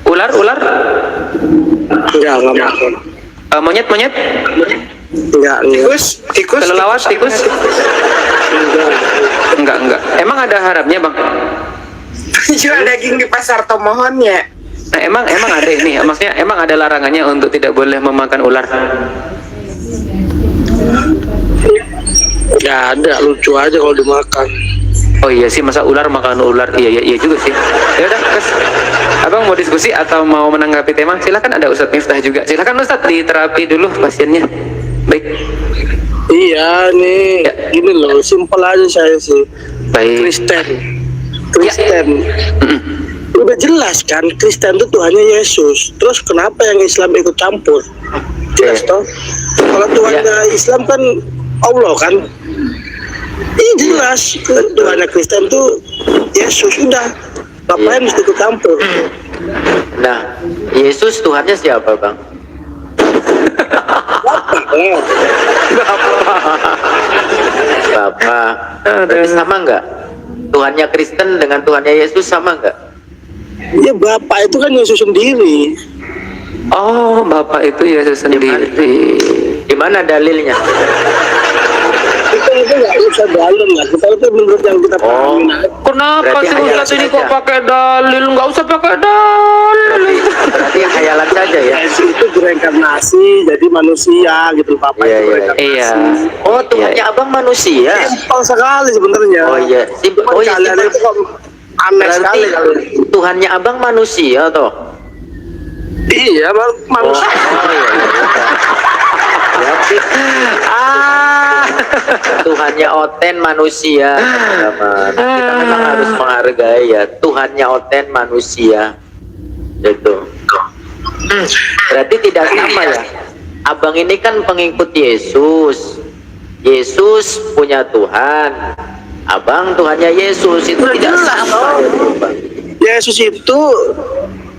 Ular? Enggak makan. Monyet? Enggak. Tikus. Kelelawar, tikus? Enggak. Emang ada haramnya, Bang? Jual daging di pasar Tomohon ya. Nah, emang ada ini, maksudnya emang ada larangannya untuk tidak boleh memakan ular? Enggak ada, lucu aja kalau dimakan. Oh iya sih, masa ular makan ular? Iya juga sih. Ya udah, Mas. Abang mau diskusi atau mau menanggapi tema? Silakan, ada Ustadz Miftah juga. Silakan Ustadz, diterapi dulu pasiennya. Baik. Iya nih, Ya. gini loh, simpel aja saya sih. Baik. Kristen. Mm-mm. Udah jelas kan, Kristen itu Tuhannya Yesus. Terus kenapa yang Islam ikut campur? Jelas Oke. toh. Kalau Tuhannya Islam kan Allah kan. Ini jelas Tuhannya Kristen tuh Yesus, udah. Ngapain mesti ikut campur? Nah, Yesus Tuhannya siapa, Bang? Ya, Bapak. Berarti sama nggak? Tuhannya Kristen dengan Tuhannya Yesus sama nggak? ya Bapak itu kan Yesus sendiri. Oh, Bapak itu Yesus sendiri. Di mana dalilnya? Kita itu nggak usah dalam lah. Kita itu menurut yang kita Oh. pahami aja. Kenapa Berarti sih hayalan Ustadz ini kok saja. pakai dalil? Nggak usah pakai dalil. Berarti hayalan saja ya? Yesus itu bereinkarnasi jadi manusia gitu, Bapak Iya, itu iya. bereinkarnasi. Iya. Oh, Tuhannya Abang manusia. Simpel sekali sebenarnya. Oh iya, Cuman oh iya, kalian simpel. itu kok aneh Berarti sekali kalau Tuhannya Abang manusia toh? iya Oh, manusia. iya. Berarti Tuhannya Oten manusia, teman-teman. Kita memang harus menghargai ya. Tuhannya Oten manusia. Itu. Berarti tidak sama ya. Abang ini kan pengikut Yesus. Yesus punya Tuhan. Abang Tuhannya Yesus itu tidak sama. Bang. Yesus itu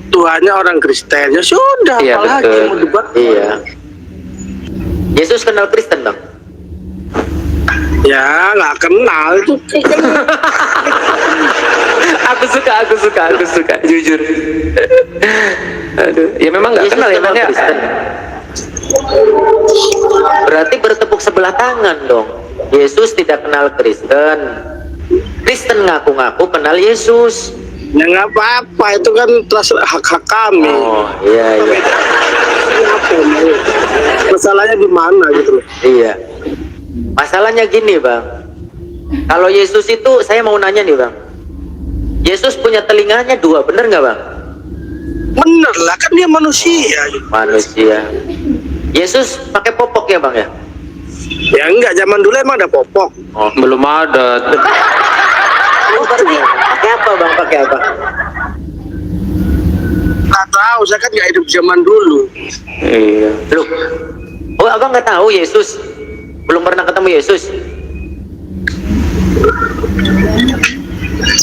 Tuhannya orang Kristen. Ya sudah, Iya, apalagi betul. mau debat. Iya. Yesus kenal Kristen dong. Ya nggak kenal itu kan. Aku suka, jujur. Aduh, ya memang nggak Yesus kenal ya, Bang ya. Kristen. Berarti bertepuk sebelah tangan dong. Yesus tidak kenal Kristen. Kristen ngaku-ngaku kenal Yesus. Ya nggak apa-apa, itu kan terus hak-hak kami. Oh iya iya Apa, masalahnya di mana gitu loh. iya. Masalahnya gini bang. Kalau Yesus itu saya mau nanya nih bang. Yesus punya telinganya dua, bener nggak bang? Bener lah, kan dia manusia. Manusia. Yesus pakai popok ya bang ya? Ya enggak, zaman dulu emang ada popok. Oh, Belum ada. oh berarti pakai apa bang? Pakai apa? Nggak tahu, saya kan nggak hidup zaman dulu. Iya. Loh, oh abang nggak tahu Yesus? Belum pernah ketemu Yesus?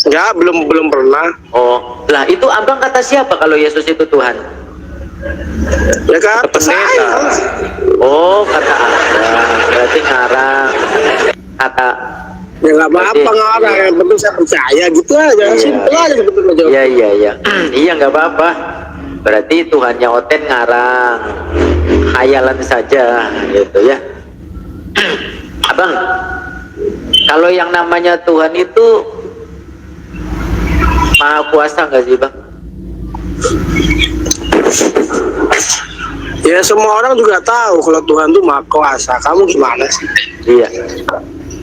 Enggak, belum pernah. Oh, lah itu abang kata siapa kalau Yesus itu Tuhan? Ya kata saya. Oh, kata abang. Berarti ngarang. Kata. Ya nggak apa-apa Berarti- ngarang, yang penting saya percaya gitu aja. Iya. Simpel aja sebetulnya jawab. Iya iya iya. Iya nggak apa-apa. Berarti Tuhannya Oten ngarang. Hayalan saja gitu ya. Abang, kalau yang namanya Tuhan itu Maha Kuasa nggak sih bang? Ya semua orang juga tahu kalau Tuhan itu Maha Kuasa. Kamu gimana sih? Iya.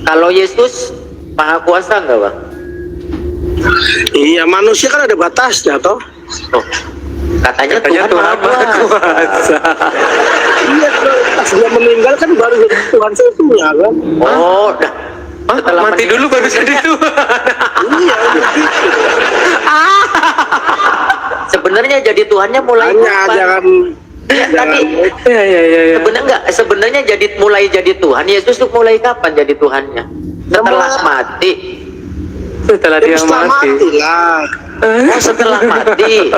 Kalau Yesus Maha Kuasa nggak bang? Iya, manusia kan ada batasnya toh. Oh, katanya Tuhan Maha Kuasa. Iya, pas dia meninggal kan baru jadi Tuhan seutuhnya kan. Oh, dah. Setelah Mati meninggal- dulu baru jadi Tuhan. Iya, begitu. Sebenarnya jadi Tuhannya mulai Hanya kapan? jangan Ya, tadi Iya. sebenarnya enggak, sebenarnya mulai jadi Tuhan Yesus tuh mulai kapan jadi Tuhannya? Setelah mati. Setelah dia setelah mati. mati lah. Oh, setelah mati.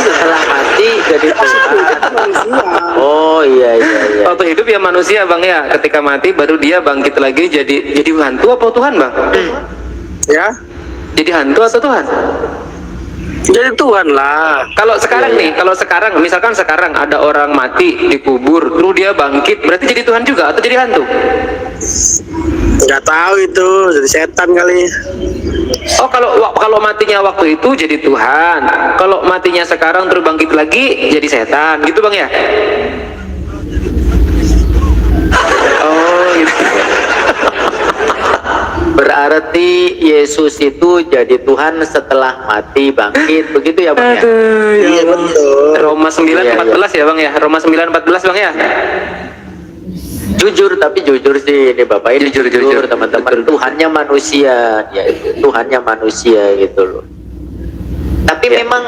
Setelah mati jadi Tuhan. Manusia. Oh iya iya iya. Waktu hidup ya manusia bang ya. Ketika mati baru dia bangkit lagi jadi hantu apa Tuhan bang? Ya, Jadi hantu atau Tuhan? Jadi Tuhan lah. Kalau sekarang nih, kalau sekarang misalkan sekarang ada orang mati dikubur, terus dia bangkit, berarti jadi Tuhan juga atau jadi hantu? Nggak tahu itu, jadi setan kali. Oh, kalau matinya waktu itu jadi Tuhan. Kalau matinya sekarang terus bangkit lagi jadi setan, gitu Bang ya? Oh, gitu. Berarti Yesus itu jadi Tuhan setelah mati bangkit, begitu ya Bang ya? Iya betul. Roma 9:14 ya Bang ya? Roma 9:14 Bang ya? Jujur, tapi jujur sih ini Bapak ini Jujur. teman-teman. Tuhannya manusia, ya Tuhannya manusia gitu loh. Tapi memang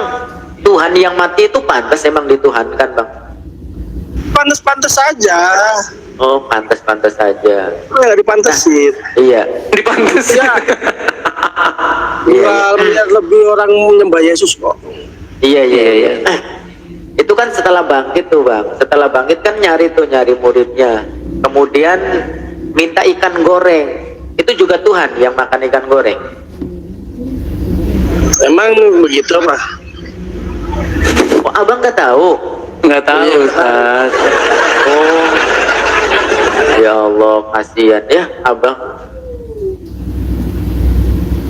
Tuhan yang mati itu pantas emang dituhankan Bang. Pantas-pantas saja. Oh, pantas-pantas saja. Nggak dipantesin. Iya. Dipantes. Ya. Iya. Biar lebih orang menyembah Yesus kok. Iya. Itu kan setelah bangkit tuh Bang. Setelah bangkit kan nyari muridnya. Kemudian minta ikan goreng. Itu juga Tuhan yang makan ikan goreng. Emang begitu apa? Oh, Abang nggak tahu? Nggak tahu Ustaz. Oh, ya Allah, kasihan ya Abang.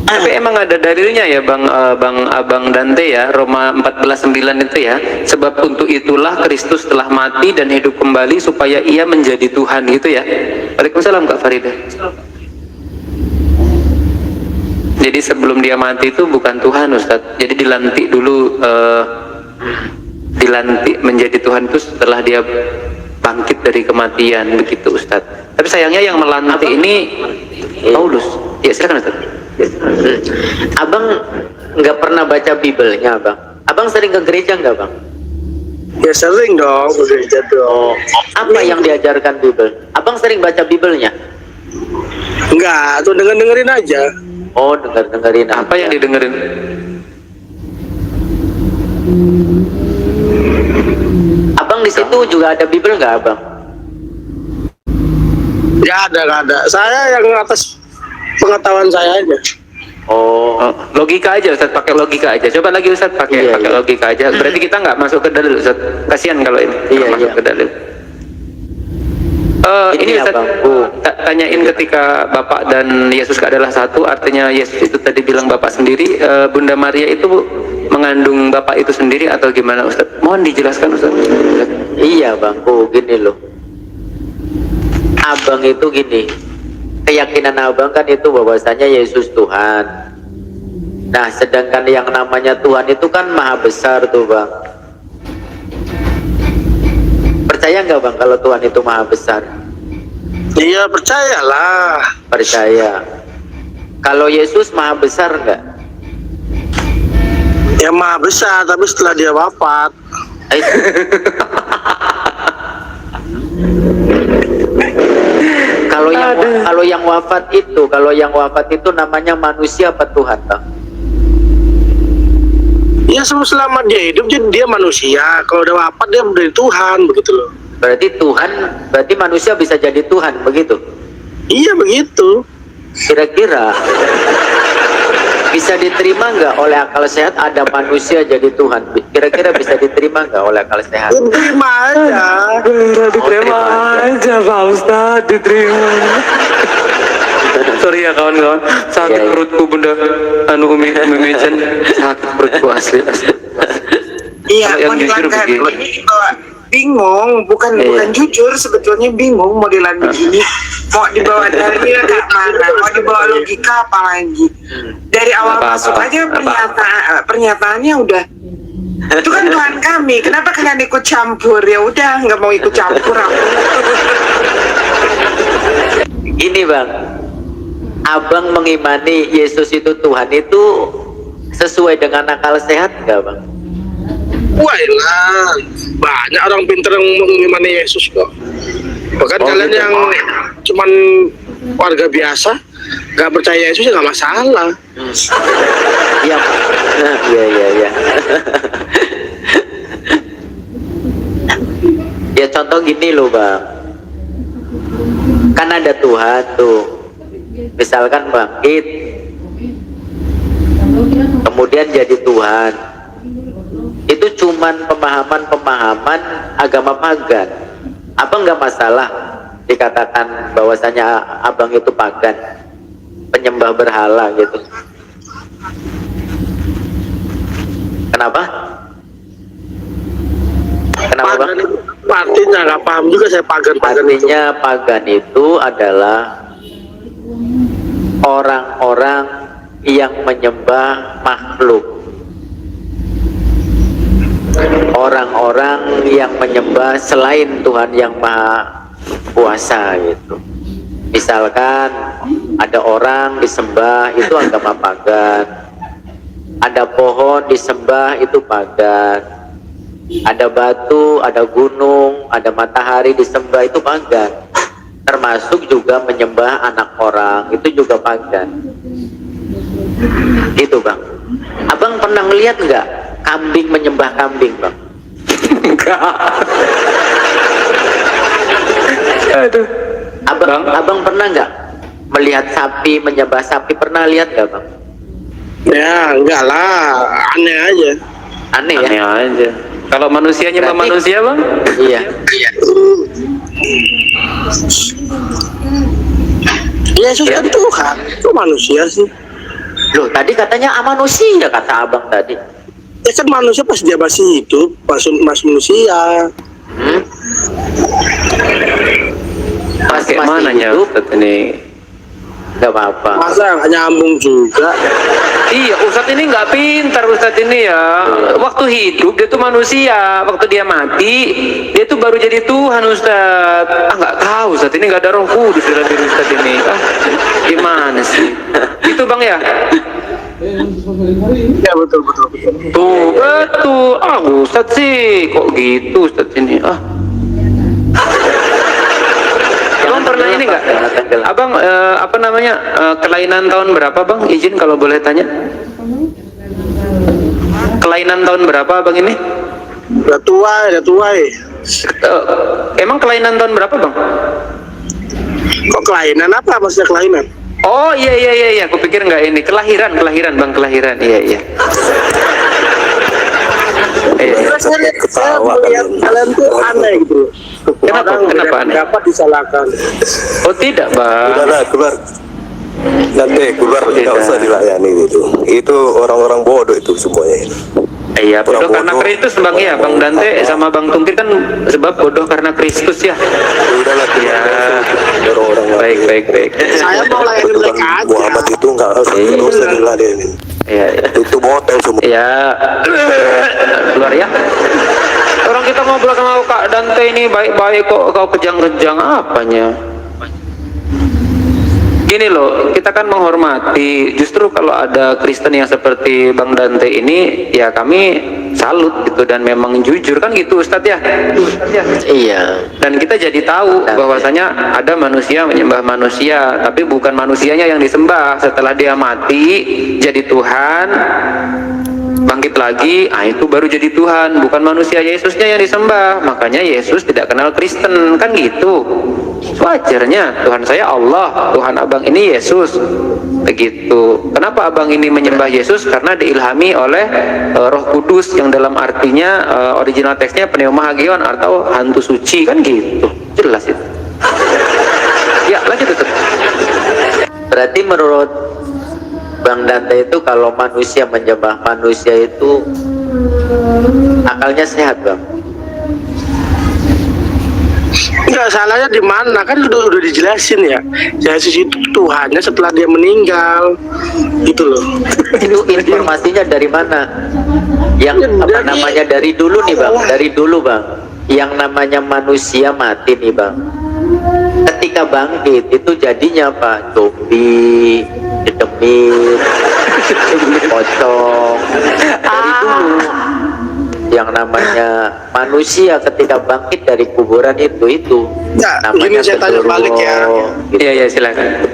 Tapi emang ada dalilnya ya Abang Dante ya, Roma 14:9 itu ya. Sebab untuk itulah Kristus telah mati dan hidup kembali supaya ia menjadi Tuhan, gitu ya. Waalaikumsalam Kak Farida. Jadi sebelum dia mati itu bukan Tuhan Ustadz. Jadi dilantik dulu, dilantik menjadi Tuhan itu setelah dia bangkit dari kematian, begitu Ustadz. Tapi sayangnya yang melantik ini Paulus. Ya silakan Ustadz. Abang nggak pernah baca Biblenya Abang? Abang sering ke gereja nggak Bang? Ya sering dong ke gereja dong. Apa yang diajarkan Bible? Abang sering baca Biblenya? Enggak, tuh dengerin aja. Oh, dengerin. Apa yang didengerin? Abang di situ juga ada Bible nggak Abang? Nggak ada. Saya yang atas pengetahuan saya aja. Oh, Oh, logika aja Ustadz, pakai logika aja. Coba lagi Ustadz pakai Iya. logika aja. Berarti kita nggak masuk ke dalil Ustadz. Kasihan kalau ini Iya, masuk iya. ke dalil. Ini Ini Ustadz, Abang. tanyain ketika Bapak dan Yesus adalah satu, artinya Yesus itu tadi bilang Bapak sendiri, Bunda Maria itu mengandung Bapak itu sendiri atau gimana Ustadz? Mohon dijelaskan Ustadz. iya Bangku, gini loh. Abang itu gini, keyakinan Abang kan itu bahwasanya Yesus Tuhan. Nah, sedangkan yang namanya Tuhan itu kan maha besar tuh Bang. Percaya nggak Bang kalau Tuhan itu maha besar? Iya percayalah. Percaya. Kalau Yesus maha besar nggak? Ya maha besar, tapi setelah dia wafat. Kalau yang wafat itu namanya manusia apa Tuhan Bang? Ya selama dia hidup jadi dia manusia. Kalau udah wafat dia dari Tuhan, begitu loh. Berarti manusia bisa jadi Tuhan begitu? Iya begitu. Kira-kira bisa diterima nggak oleh akal sehat ada manusia jadi Tuhan? Kira-kira bisa diterima nggak oleh akal sehat? Terima aja. Diterima aja Pak Ustadz, diterima. Sorry ya kawan-kawan, sakit Iya, iya. perutku Bunda Umi Chen, sakit perutku asli. Iya, Kalau yang jujur modelan kayak begini. begini juga bingung, bukan Iya. jujur, sebetulnya bingung modelan begini. Mau dibawa dalil ke mana? Mau dibawa logika apa lagi? Dari awal Apa-apa, masuk aja apa-apa. pernyataannya udah. Itu kan Tuhan kami, kenapa kalian ikut campur? Ya udah, nggak mau ikut campur aku. Gini Bang, Abang mengimani Yesus itu Tuhan itu sesuai dengan akal sehat nggak Bang? Wah lah, banyak orang pintar yang mengimani Yesus kok. Bahkan Oh, kalian gitu. yang cuman warga biasa nggak percaya Yesus ya nggak masalah. Iya, iya. Ya contoh gini loh Bang, kan ada Tuhan tuh, misalkan bangkit, kemudian jadi Tuhan. cuman pemahaman agama pagan. Abang nggak masalah dikatakan bahwasanya abang itu pagan, penyembah berhala gitu. Kenapa? Kenapa bang? Pagan itu artinya nggak paham juga saya pagan itu. Artinya pagan itu adalah orang-orang yang menyembah makhluk, orang-orang yang menyembah selain Tuhan yang Maha Kuasa gitu. Misalkan ada orang disembah, itu agama pagan. Ada pohon disembah, itu pagan. Ada batu, ada gunung, ada matahari disembah, itu pagan. Termasuk juga menyembah anak orang, itu juga pagan. Gitu bang. Abang pernah ngeliat nggak kambing menyembah kambing bang? Enggak. Aduh. Abang pernah nggak melihat sapi menyembah sapi? Pernah lihat nggak bang? Ya enggak lah, aneh aja. Aneh ya? Aneh aja. Kalau manusia nyembah Berarti- manusia bang? Iya. Yesus kan Tuhan, itu manusia sih. Loh tadi katanya manusia kata abang tadi. Ya kan manusia pas dia masih hidup, masih manusia. Pas Kayak masih mananya hidup, Ustaz ini? nggak apa-apa. Masa nggak nyambung juga? Iya, Ustadz ini nggak pintar Ustadz ini ya. Waktu hidup dia tuh manusia, waktu dia mati dia tuh baru jadi Tuhan Ustadz. Nggak tahu Ustadz ini nggak ada Roh Kudus dalam diri Ustadz ini. Gimana sih? Itu bang ya? Ya betul. Tuh betul. Ustadz sih kok gitu Ustadz ini? Abang pernah ini nggak? Abang apa namanya kelainan tahun berapa bang? Izin kalau boleh tanya. Kelainan tahun berapa bang ini? Udah tua ya. Emang kelainan tahun berapa bang? Kok kelainan apa maksudnya kelainan? Oh iya. Aku pikir nggak ini kelahiran bang kelahiran. Iya. Saya melihat kalian tuh aneh gitu. Kenapa aneh? Dapat disalahkan. Oh tidak bang. Udahlah keluar, nanti keluar tidak usah dilayani itu orang-orang bodoh itu semuanya. Iya bodoh Orang karena bodoh. Kristus bang ya. Bang Dante sama Bang Tungkir kan sebab bodoh karena Kristus ya. Udahlah Ya. orang-orang Baik. Saya mau layani mereka aja. Muhammad itu nggak usah dilayani. Iya. Itu motel semua. Ya, keluar ya. Orang kita ngobrol sama Kak Dante ini baik-baik kok kau kejang-kejang apanya? Gini loh, kita kan menghormati. Justru kalau ada Kristen yang seperti Bang Dante ini, ya kami salut gitu dan memang jujur kan gitu Ustadz ya. Iya. Dan kita jadi tahu bahwasanya ada manusia menyembah manusia, tapi bukan manusianya yang disembah. Setelah dia mati jadi Tuhan, bangkit lagi, itu baru jadi Tuhan, bukan manusia Yesusnya yang disembah. Makanya Yesus tidak kenal Kristen kan gitu. Wajarnya Tuhan saya Allah, Tuhan abang ini Yesus. Begitu. Kenapa abang ini menyembah Yesus? Karena diilhami oleh Roh Kudus yang dalam artinya original teksnya pneumahagion atau hantu suci kan gitu. Jelas itu. Ya, lanjut itu. Berarti menurut Bang Dante itu kalau manusia menyembah manusia itu akalnya sehat bang? Enggak, salahnya di mana? Kan udah dijelasin ya. Yesus itu Tuhannya setelah dia meninggal. Gitu loh. Itu informasinya dari mana? Yang apa namanya dari dulu nih bang? Dari dulu bang. Yang namanya manusia mati nih bang. Ketika bangkit itu jadinya apa? Zombie, dedemit, pocong. Dari dulu. Yang namanya manusia ketika bangkit dari kuburan itu Ya, namanya gini saya tanya balik ya. gitu. Iya, silakan.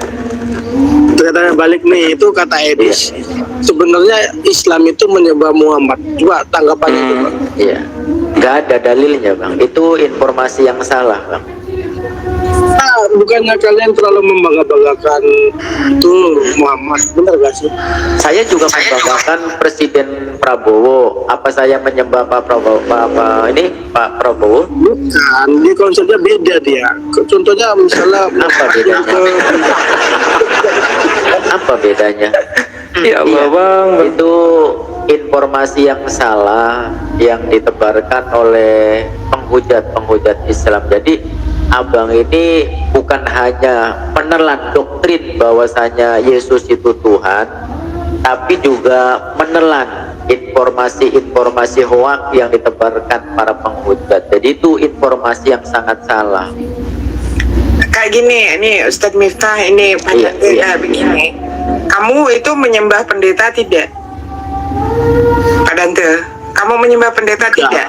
Tanya balik nih, itu kata Edis. Sebenarnya Islam itu menyembah Muhammad. Coba tanggapannya itu, Pak. Iya, nggak ada dalilnya bang. Itu informasi yang salah bang. bukannya kalian terlalu membangga-banggakan itu Muhammad, benar gak sih? Saya juga membanggakan Presiden Prabowo. Apa saya menyembah Pak Prabowo? Pak Prabowo? Bukan, dia konsepnya beda dia. Contohnya misalnya Apa bedanya? Apa bedanya? Ya Allah, Bang. Itu informasi yang salah yang ditebarkan oleh penghujat Islam. Jadi Abang ini bukan hanya menelan doktrin bahwasanya Yesus itu Tuhan, tapi juga menelan informasi-informasi hoak yang ditebarkan para penghujat. Jadi itu informasi yang sangat salah. Kayak gini, ini Ustadz Miftah, ini Iya. begini. Kamu itu menyembah pendeta tidak? Pak Dante, kamu menyembah pendeta tidak?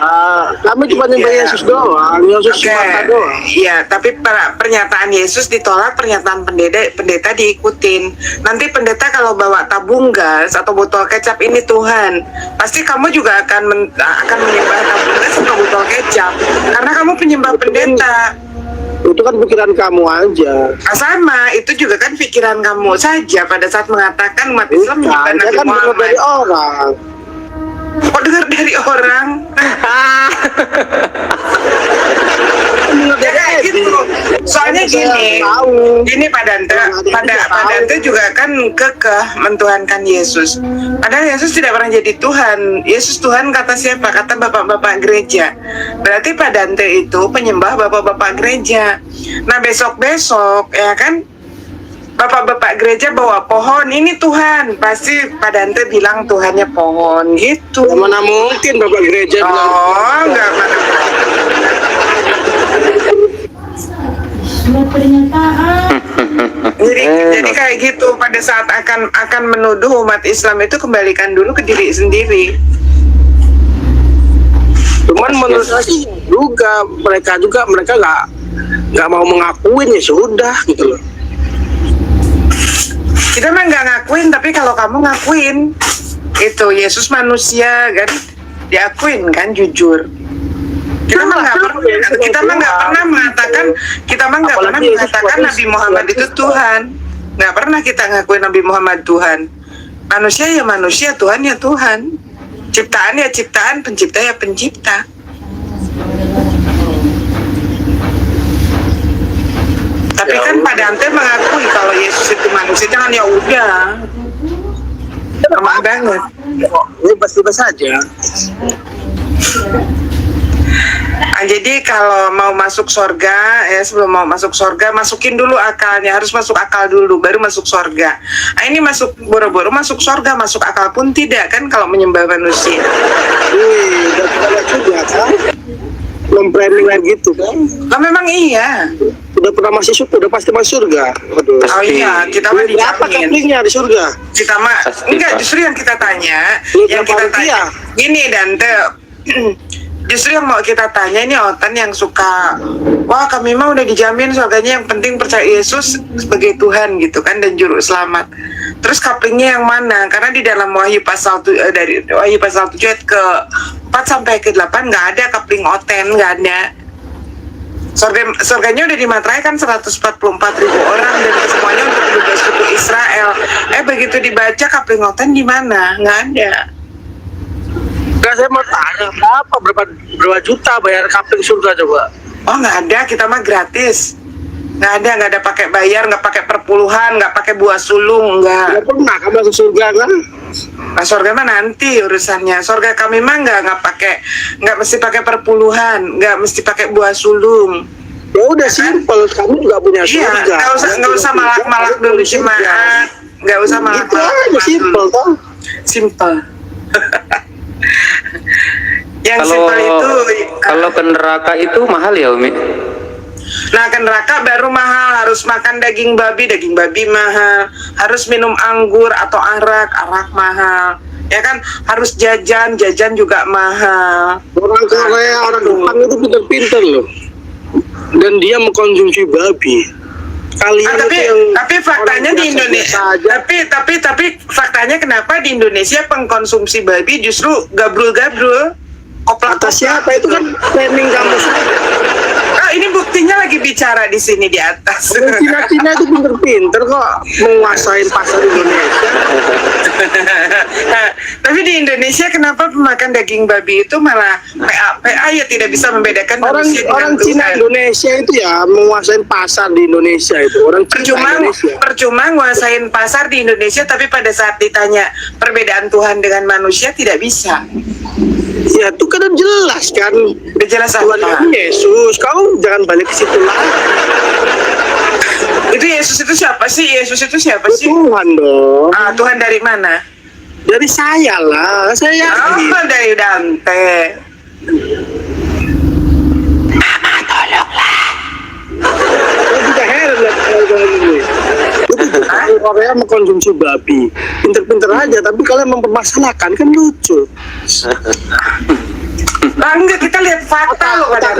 kami cuma nyembah Iya. Yesus doang, Yesus Oke, semata doang. iya, tapi pernyataan Yesus ditolak, pernyataan pendeta diikutin. Nanti pendeta kalau bawa tabung gas atau botol kecap, ini Tuhan, pasti kamu juga akan menyembah tabung gas atau botol kecap, karena kamu penyembah pendeta. Itu kan pikiran kamu aja. Sama, itu juga kan pikiran kamu saja pada saat mengatakan umat Islam menyembah Bukan, dia Nabi kan dengar Muhammad. dari orang. Kok dengar dari orang? Ya kayak gitu. Soalnya gini Pak Dante, Pak Dante juga kan kekeh mentuhankan Yesus. Padahal Yesus tidak pernah jadi Tuhan. Yesus Tuhan kata siapa? Kata bapak-bapak gereja. Berarti Pak Dante itu penyembah bapak-bapak gereja. Nah besok-besok ya kan, bapak-bapak gereja bawa pohon, ini Tuhan, pasti Pak Dante bilang Tuhannya pohon gitu. Ya, mana mungkin bapak gereja bilang Oh, enggak mana. Jadi kayak gitu, pada saat akan menuduh umat Islam itu kembalikan dulu ke diri sendiri. Cuman menurut saya sih juga mereka nggak mau mengakuin, ya sudah gitu loh. Kita mah nggak ngakuin, tapi kalau kamu ngakuin itu Yesus manusia kan, diakuin kan, jujur. Kita mah nggak pernah mengatakan Nabi Muhammad itu Tuhan. Nggak pernah kita ngakuin Nabi Muhammad Tuhan. Manusia ya manusia, Tuhan ya Tuhan. Ciptaan ya ciptaan, pencipta ya pencipta. Tapi kan Pak Dante mengakui kalau Yesus itu manusia, jangan ya udah. Lemah banget. Bebas-bebas saja. Nah, jadi kalau mau masuk surga, ya sebelum mau masuk surga, masukin dulu akalnya, harus masuk akal dulu, baru masuk surga. Nah, ini masuk boro-boro masuk surga, masuk akal pun tidak kan kalau menyembah manusia. Udah kita juga kan, membranding lagi gitu kan. Lah memang iya. Udah pernah masih surga, udah pasti masuk surga. Aduh. Oh iya, kita mah Berapa dijamin. kaplingnya di surga? Kita mah enggak, justru yang kita tanya, yang kita tanya gini Dante. Justru yang mau kita tanya ini Otan yang suka, wah kami mah udah dijamin surganya, yang penting percaya Yesus sebagai Tuhan gitu kan, dan juru selamat. Terus kaplingnya yang mana? Karena di dalam Wahyu pasal dari Wahyu pasal 7 ayat ke 4 sampai ke 8 nggak ada kapling Oten, nggak ada. Surganya udah dimateraikan 144.000 orang dan semuanya untuk 12 suku Israel. Begitu dibaca kapling Oten di mana? Nggak ada. Enggak, saya mau tanya berapa juta bayar kapling surga coba? Oh nggak ada, kita mah gratis. Nggak ada pakai bayar, nggak pakai perpuluhan, nggak pakai buah sulung, nggak. Nggak pernah kamu masuk surga kan? Nah surga mah nanti urusannya. Surga kami mah nggak mesti pakai perpuluhan, nggak mesti pakai buah sulung. Ya udah simpel, kamu nggak punya Iya, surga. nggak usah malak-malak dulu jemaat, nggak usah Itu malak-malak aja simpel toh. Simpel. Yang Kalau simpel itu kalau ke neraka itu mahal ya Umi? nah ke neraka baru mahal, harus makan daging babi mahal, harus minum anggur atau arak mahal, ya kan, harus jajan juga mahal. Orang Korea, orang Jepang itu pinter-pinter loh. Dan dia mengkonsumsi babi. Kalian Tapi faktanya di Indonesia, tapi faktanya kenapa di Indonesia pengkonsumsi babi justru gabrul kata siapa itu kan planning kamu saja. Ini buktinya lagi bicara di sini di atas. Cina itu pinter-pinter kok menguasain pasar Indonesia. Tapi di Indonesia kenapa pemakan daging babi itu malah PA ya tidak bisa membedakan manusia dengan Orang Cina Tuhan. Indonesia itu ya menguasain pasar di Indonesia itu. Orang Cina Indonesia. Percuma nguasain pasar di Indonesia, tapi pada saat ditanya perbedaan Tuhan dengan manusia tidak bisa. Ya itu kan udah jelas kan. Udah jelas Tuhan apa? itu Yesus. Kau jangan balik ke situ lagi. Itu Yesus itu siapa sih? Yesus itu siapa sih? Tuhan dong. Ah, Tuhan dari mana? Dari saya lah. Saya yakin. Oh, dari Dante. Saya juga heran lihat orang ini. Itu Korea mengkonsumsi babi. Pinter-pinter aja, tapi kalian mempermasalahkan kan lucu. Enggak, kita lihat fakta loh pada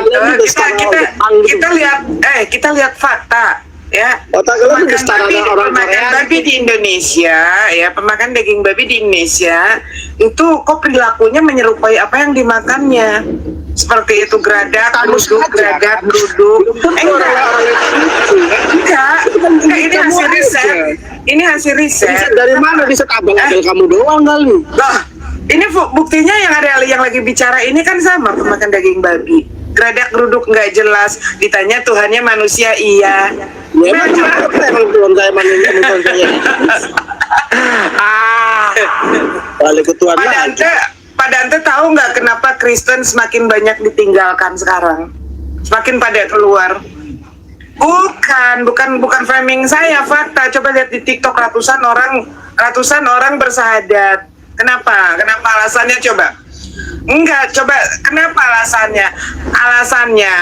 kita lihat fakta ya. Otak kalian udah setara Pemakan dengan orang Korea. babi di Indonesia ya, pemakan daging babi di Indonesia itu kok perilakunya menyerupai apa yang dimakannya. Seperti itu, geradak, geruduk, geradak, geruduk. Enggak, ini hasil riset. Ini hasil riset. Riset dari mana? Riset abal-abal kamu doang kali. Lah, ini buktinya yang lagi bicara ini kan sama pemakan daging babi. Geradak geruduk nggak jelas, ditanya Tuhannya manusia, iya. Ya emang kenapa emang Tuhan saya manusia saya? Balik ke Tuhan lagi. Pak Dante tahu nggak kenapa Kristen semakin banyak ditinggalkan sekarang? Semakin pada keluar. Bukan framing saya, fakta. Coba lihat di TikTok ratusan orang bersahadat. Kenapa? Kenapa alasannya coba? Enggak, coba kenapa alasannya? Alasannya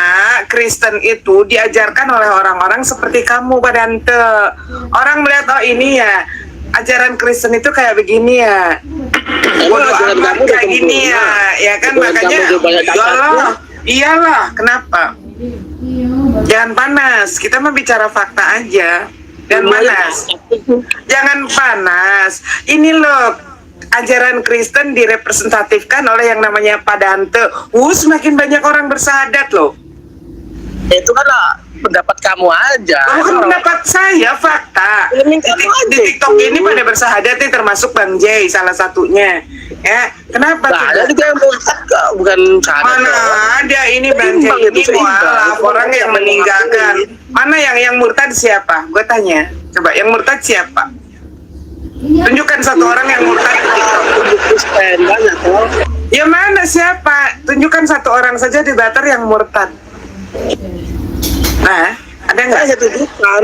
Kristen itu diajarkan oleh orang-orang seperti kamu, Pak Dante. Orang melihat, oh ini ya, ajaran Kristen itu kayak begini ya. Bodoh amat kayak gini ya. Ya kan, makanya iyalah, kenapa? Jangan panas, kita mah bicara fakta aja. Dan panas. Jangan panas. Ini loh, ajaran Kristen direpresentatifkan oleh yang namanya Pak Dante. Semakin banyak orang bersahadat loh. Itu kan pendapat kamu aja. Bukan pendapat saya, fakta. Di TikTok ini pada bersahadat nih, termasuk Bang Jay salah satunya. Ya, kenapa? Nah, jadi kayak bukan Mana ada ini Bang Jay ini mualaf orang yang meninggalkan. Mana yang murtad siapa? Gue tanya. Coba yang murtad siapa? Tunjukkan satu orang yang murtad di TikTok. banyak toh. Ya mana siapa? Tunjukkan satu orang saja di Batar yang murtad. Nah, ada nggak? Saya tunjukkan.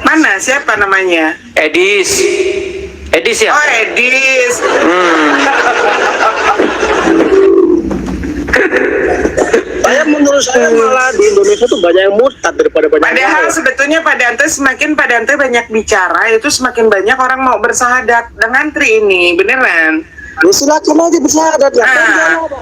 Mana? Siapa namanya? Edis ya. Oh, Edis. Menurut saya malah di Indonesia tuh banyak yang murtad daripada banyak. Padahal sebetulnya Pak Dante semakin Pak Dante banyak bicara, itu semakin banyak orang mau bersahadat dengan tri ini, beneran. Ya silakan aja bersahadat lah.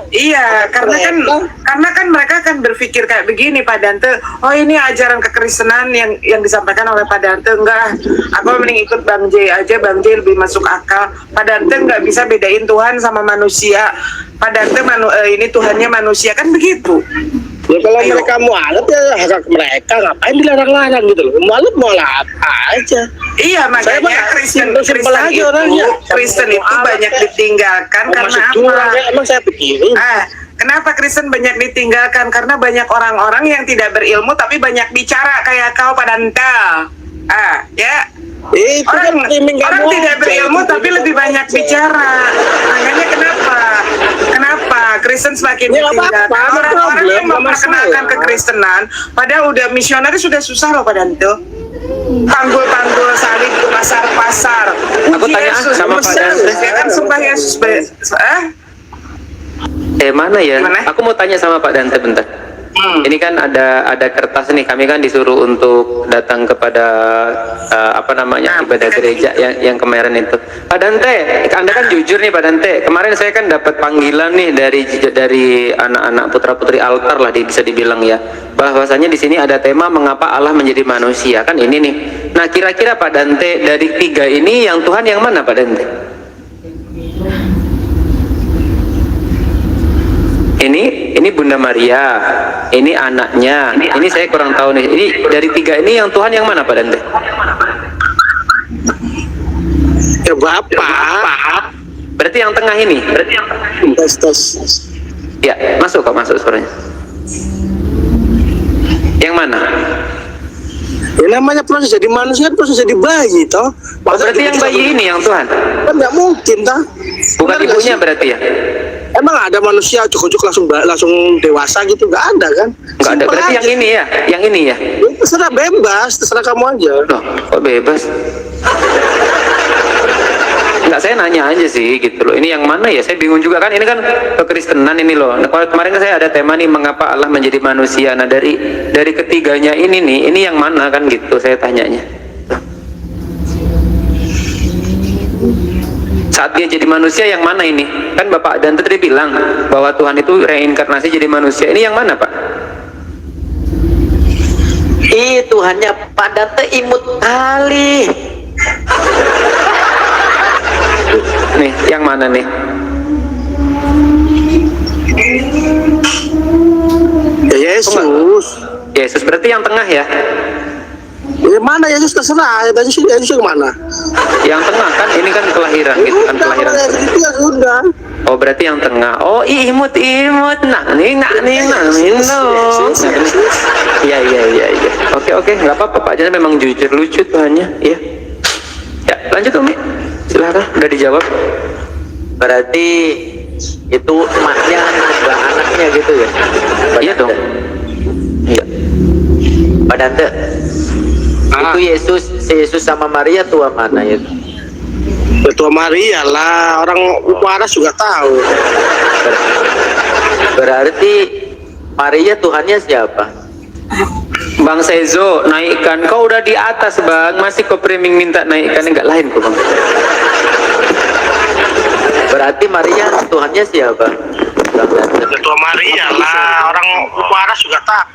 Iya, karena kan mereka kan berpikir kayak begini, Pak Dante. Oh, ini ajaran kekristenan yang disampaikan oleh Pak Dante. Enggak, aku mending ikut Bang J aja. Bang J lebih masuk akal. Pak Dante nggak bisa bedain Tuhan sama manusia. Pak Dante ini Tuhannya manusia, kan begitu. Ya kalau mereka mualaf ya hak mereka, ngapain dilarang-larang gitu loh. Mualaf aja. Iya, makanya Kristen itu banyak ditinggalkan karena apa? Emang saya pikirin. Kenapa Kristen banyak ditinggalkan? Karena banyak orang-orang yang tidak berilmu tapi banyak bicara kayak kau, Pak Dante. Ya. Orang tidak berilmu tapi lebih banyak bicara. Makanya kenapa Kristen semakin ditinggalkan? Orang-orang yang memperkenalkan kekristenan padahal udah misionaris sudah susah loh, Pak Dante. Tanggul-tanggul salib ke pasar-pasar. Aku tanya sama Pak Dante. Dia kan sembah Yesus. Mana ya? Mana? Aku mau tanya sama Pak Dante bentar. Ini kan ada kertas nih, kami kan disuruh untuk datang kepada ibadah gereja yang kemarin itu. Pak Dante, Anda kan jujur nih Pak Dante. Kemarin saya kan dapat panggilan nih dari anak-anak putra-putri altar lah bisa dibilang ya. Bahwasanya di sini ada tema mengapa Allah menjadi manusia, kan ini nih. Nah, kira-kira Pak Dante dari tiga ini yang Tuhan yang mana Pak Dante? Ini Bunda Maria, ini anaknya, ini saya kurang tahu nih. Ini dari tiga ini yang Tuhan yang mana Pak Dante? Ya Bapak. Berarti yang tengah ini. Tes. Ya, masuk suaranya. Yang mana? Ya namanya proses jadi manusia, proses jadi bayi toh. Oh, berarti yang bayi ini yang Tuhan. Kan nggak mungkin toh. Bukan Benar nggak ibunya sih? berarti ya? Emang ada manusia cukup langsung dewasa gitu? Nggak ada kan? Enggak ada. Simpel Berarti aja. yang ini ya, yang ini ya. Ya, terserah bebas, terserah kamu aja. Loh, kok bebas? Enggak, saya nanya aja sih gitu loh. Ini yang mana ya? Saya bingung juga kan. Ini kan kekristenan ini loh. Nah, kemarin kan saya ada tema nih, mengapa Allah menjadi manusia. Nah, dari ketiganya ini nih, ini yang mana kan gitu saya tanyanya. Saat dia jadi manusia yang mana ini? Kan Bapak Dante tadi bilang bahwa Tuhan itu reinkarnasi jadi manusia. Ini yang mana Pak? Tuhannya Pak Dante imut kali. Nih, yang mana nih? Ya Yesus. Yesus berarti yang tengah ya? Ya mana Yesus terserah. Ya Yesus yang mana? Yang tengah kan ini kan kelahiran gitu kan, Udah, kelahiran. kalau Yesus itu ya sudah. Oh berarti yang tengah. Oh imut nak nih dong. Iya. Oke nggak apa-apa Pak, jadi memang jujur lucu Tuhannya. Iya. Ya lanjut Umi. Silakan. Udah dijawab. Berarti itu emaknya nambah anaknya gitu ya? Pak Iya Dante? dong. Iya. Pak Dante, itu Yesus sama Maria tua mana ya? Ketua Maria lah, orang waras juga tahu. Berarti Maria Tuhannya siapa? Bang Sezo, naikkan. Kau udah di atas Bang, masih kau framing minta naikkan, enggak lain kok Bang. Berarti Maria Tuhannya siapa? Bang Dante. Ketua Maria lah, orang waras juga tahu.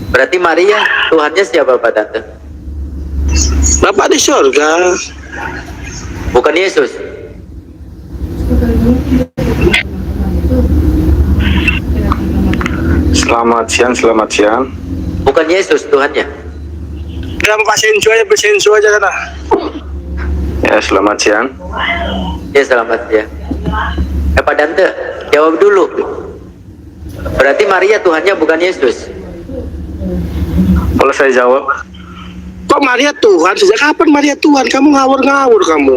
Berarti Maria Tuhannya siapa Pak Dante? Bapak di surga. Bukan Yesus. Selamat siang. Bukan Yesus Tuhannya. Ya Pak Sensu aja kan. Ya, selamat siang. Ya selamat ya. Pak Dante, jawab dulu. Berarti Maria Tuhannya bukan Yesus. Boleh saya jawab? Kok Maria Tuhan? Sejak kapan Maria Tuhan? Kamu ngawur kamu.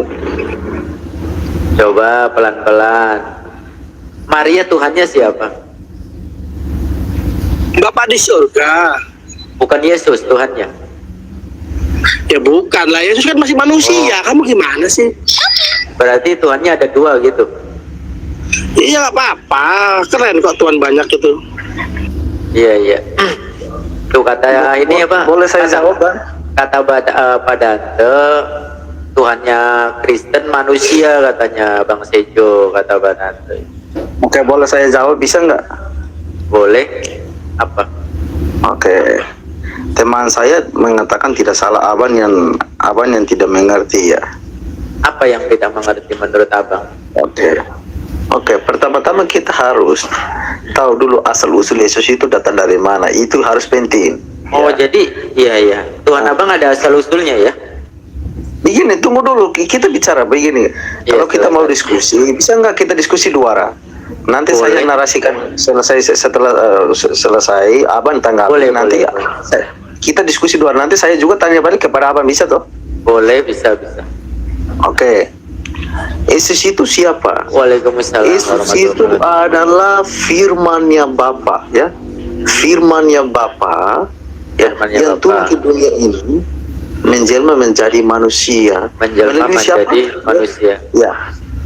Coba pelan-pelan. Maria Tuhannya siapa? Bapak di surga. Bukan Yesus Tuhannya. Ya bukan lah, Yesus kan masih manusia. Kamu gimana sih? Berarti Tuhannya ada dua gitu. Iya nggak apa-apa. Keren kok Tuhan banyak itu. Iya. Tuh kata ini apa? Boleh saya jawab, Bang? Kata Pak Dante, Tuhannya Kristen manusia katanya Bang Sejo, kata Pak Dante. Oke, boleh saya jawab, bisa nggak? Boleh? Apa? Oke. Teman saya mengatakan tidak salah, abang yang tidak mengerti ya. Apa yang tidak mengerti menurut Abang? Oke, pertama-tama kita harus tahu dulu asal usul Yesus itu datang dari mana. Itu harus penting. Oh jadi iya. Tuhan Abang ada asal usulnya ya? Begini, tunggu dulu. Kita bicara begini. Iya, Kalau kita silakan. mau diskusi, bisa nggak kita diskusi dua arah? Nanti Boleh. saya narasikan setelah selesai, abang tanggapi. Boleh, Nanti boleh. kita diskusi dua arah. Nanti saya juga tanya balik kepada abang, bisa toh? Boleh, bisa. Oke. Yesus itu siapa? Waalaikumsalam Yesus itu warahmatullahi wabarakatuh. adalah firman-Nya Bapa, ya. Firman-Nya Bapa, ya, Firman-Nya yang Bapa. turun ke dunia ini menjelma menjadi manusia. Menjelma Melalui siapa? menjadi manusia.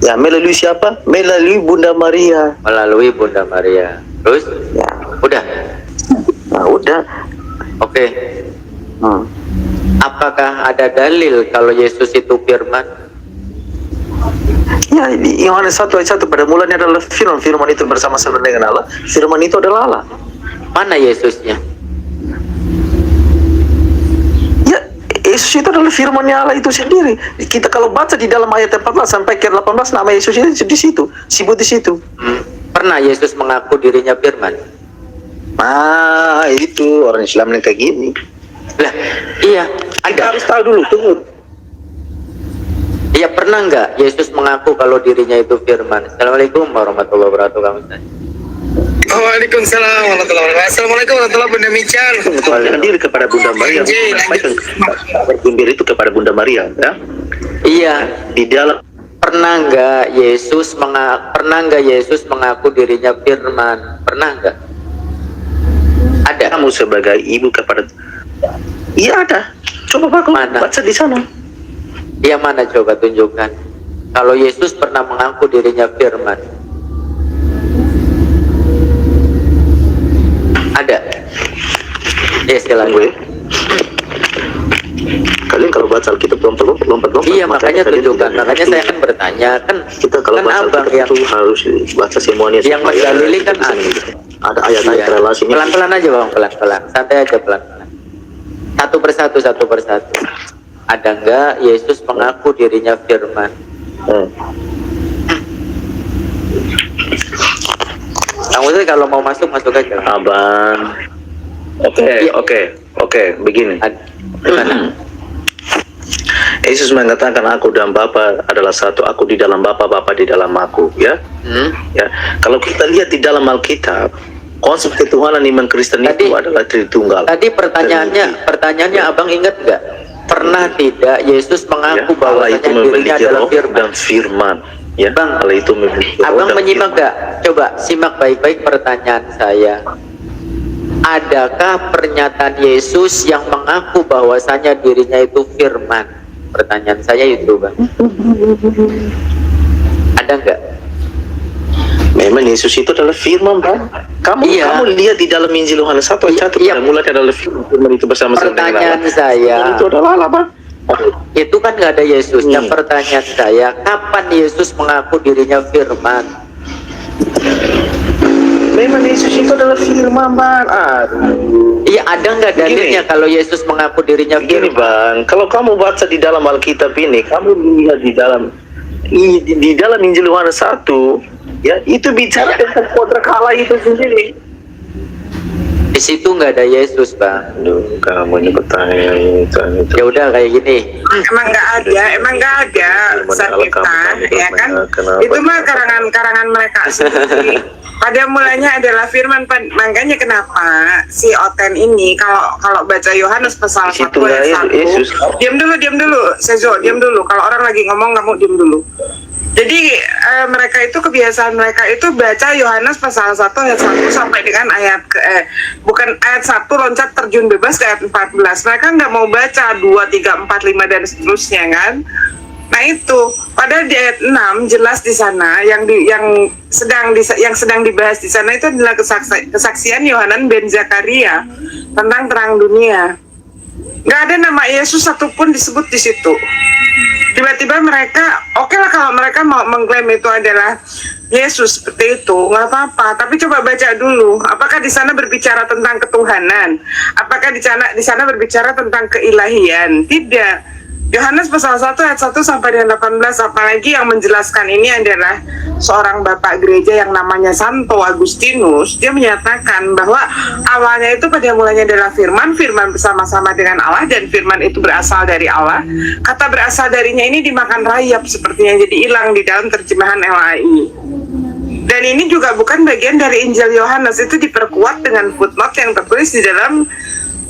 Ya, melalui siapa? Melalui Bunda Maria. Melalui Bunda Maria. Terus? Ya. Udah? Nah, udah. Oke. Hmm. Apakah ada dalil kalau Yesus itu firman? Ya, di Yohanes 1 ayat 1, pada mulanya adalah firman. Firman itu bersama-sama dengan Allah. Firman itu adalah Allah. Mana Yesusnya? Ya, Yesus itu adalah firman-Nya Allah itu sendiri. Kita kalau baca di dalam ayat 14 sampai ke 18, nama Yesus itu di situ, sebut di situ. Pernah Yesus mengaku dirinya firman? Ah, itu orang Islam yang kayak gini. Lah, iya, Kita ada. harus tahu dulu, tunggu. Iya, pernah nggak Yesus mengaku kalau dirinya itu firman? Assalamualaikum warahmatullahi wabarakatuh, Kang Ustaz. Waalaikumsalam warahmatullahi wabarakatuh. Assalamualaikum warahmatullahi wabarakatuh, Bunda Mican. Mengakukan diri kepada Bunda Maria. Bergembira itu kepada Bunda Maria, ya. Iya, Di dalam pernah nggak Yesus mengaku dirinya firman? Pernah nggak? Ada. kamu sebagai ibu kepada, iya ada. Coba Mana? baca di sana. Yang mana coba tunjukkan? Kalau Yesus pernah mengaku dirinya firman. Ada. Ya, silakan. Tunggu ya. Kalian kalau baca Alkitab lompat. Iya, makanya kalian tunjukkan. tidak Makanya ngerti. saya kan bertanya, kan Kita kalau kan baca abang Alkitab yang itu harus baca semuanya. yang supaya mendalili kita kan bisa ada. mengerti. Ada ayat-ayat Iya. relasinya. Pelan-pelan aja bang, pelan-pelan, santai aja pelan-pelan. Satu persatu. Ada nggak Yesus mengaku dirinya firman? Kamu sih kalau mau masuk aja. Abang. Iya. Oke, begini. Gimana? Yesus mengatakan aku dan Bapa adalah satu, aku di dalam Bapa, Bapa di dalam aku, ya. Ya, kalau kita lihat di dalam Alkitab, konsep ketuhanan iman Kristen Tadi- itu adalah Tritunggal. Tadi pertanyaannya abang ingat nggak? Pernah tidak Yesus mengaku Ya, bahwa Allah itu dirinya memiliki adalah roh firman? dan firman. Ya, Bang, Allah itu memiliki roh Abang dan menyimak firman. nggak? Coba simak baik-baik pertanyaan saya. Adakah pernyataan Yesus yang mengaku bahwasanya dirinya itu firman? Pertanyaan saya itu, Bang. Ada nggak? Memang Yesus itu adalah firman, Bang. Kamu lihat di dalam Injil Yohanes 1 ayat 1, Iya. pada mulanya adalah firman itu bersama-sama dengan Pertanyaan Allah. saya, Itu adalah Allah, Bang. itu kan nggak ada Yesus. Yang pertanyaan saya, kapan Yesus mengaku dirinya firman? Memang Yesus itu adalah firman, Bang. Iya, ada nggak dalilnya Begini. kalau Yesus mengaku dirinya Begini, firman? Bang, kalau kamu baca di dalam Alkitab ini, kamu lihat di dalam Injil Yohanes 1, ya, itu bicara tentang kodrat Allah itu sendiri. Di situ nggak ada Yesus, Bang. Aduh, kamu ini pertanyaan itu. Ya udah kayak gini. Emang nggak ada Sarkita, ya kan? Itu mah karangan mereka sendiri. Pada mulanya adalah firman, makanya kenapa si Oten ini kalau baca Yohanes pasal 1 Situ ayat lah 1. Yesus. Diam dulu, Sezo, diam dulu. Kalau orang lagi ngomong kamu diam dulu. Jadi mereka itu kebiasaan mereka itu baca Yohanes pasal 1 ayat 1 sampai dengan bukan ayat 1 loncat terjun bebas ke ayat 14. Mereka nggak mau baca 2, 3, 4, 5 dan seterusnya kan. Nah itu, padahal di ayat 6 jelas di sana yang sedang dibahas di sana itu adalah kesaksian Yohanan ben Zakaria tentang terang dunia. Nggak ada nama Yesus satupun disebut di situ. Tiba-tiba mereka, oke lah kalau mereka mau mengklaim itu adalah Yesus seperti itu, nggak apa-apa. Tapi coba baca dulu, apakah di sana berbicara tentang ketuhanan? Apakah di sana berbicara tentang keilahian? Tidak. Yohanes pasal 1 ayat 1 sampai dengan 18, apalagi yang menjelaskan ini adalah seorang bapak gereja yang namanya Santo Agustinus. Dia menyatakan bahwa awalnya itu pada mulanya adalah firman bersama-sama dengan Allah, dan firman itu berasal dari Allah. Kata berasal darinya ini dimakan rayap sepertinya, jadi hilang di dalam terjemahan LAI. Dan ini juga bukan bagian dari Injil Yohanes, itu diperkuat dengan footnote yang tertulis di dalam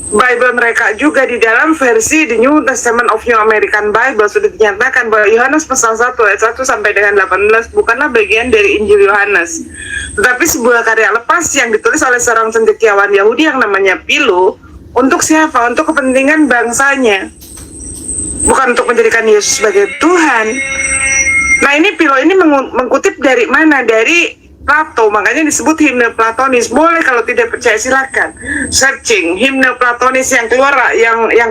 Bible mereka juga. Di dalam versi The New Testament of New American Bible sudah dinyatakan bahwa Yohanes pasal 1 ayat 1 sampai dengan 18 bukanlah bagian dari Injil Yohanes, tetapi sebuah karya lepas yang ditulis oleh seorang cendekiawan Yahudi yang namanya Philo. Untuk siapa? Untuk kepentingan bangsanya, bukan untuk menjadikan Yesus sebagai Tuhan. Nah ini Philo ini mengutip dari mana? Dari Plato, makanya disebut himne Platonis. Boleh kalau tidak percaya silakan searching himne Platonis yang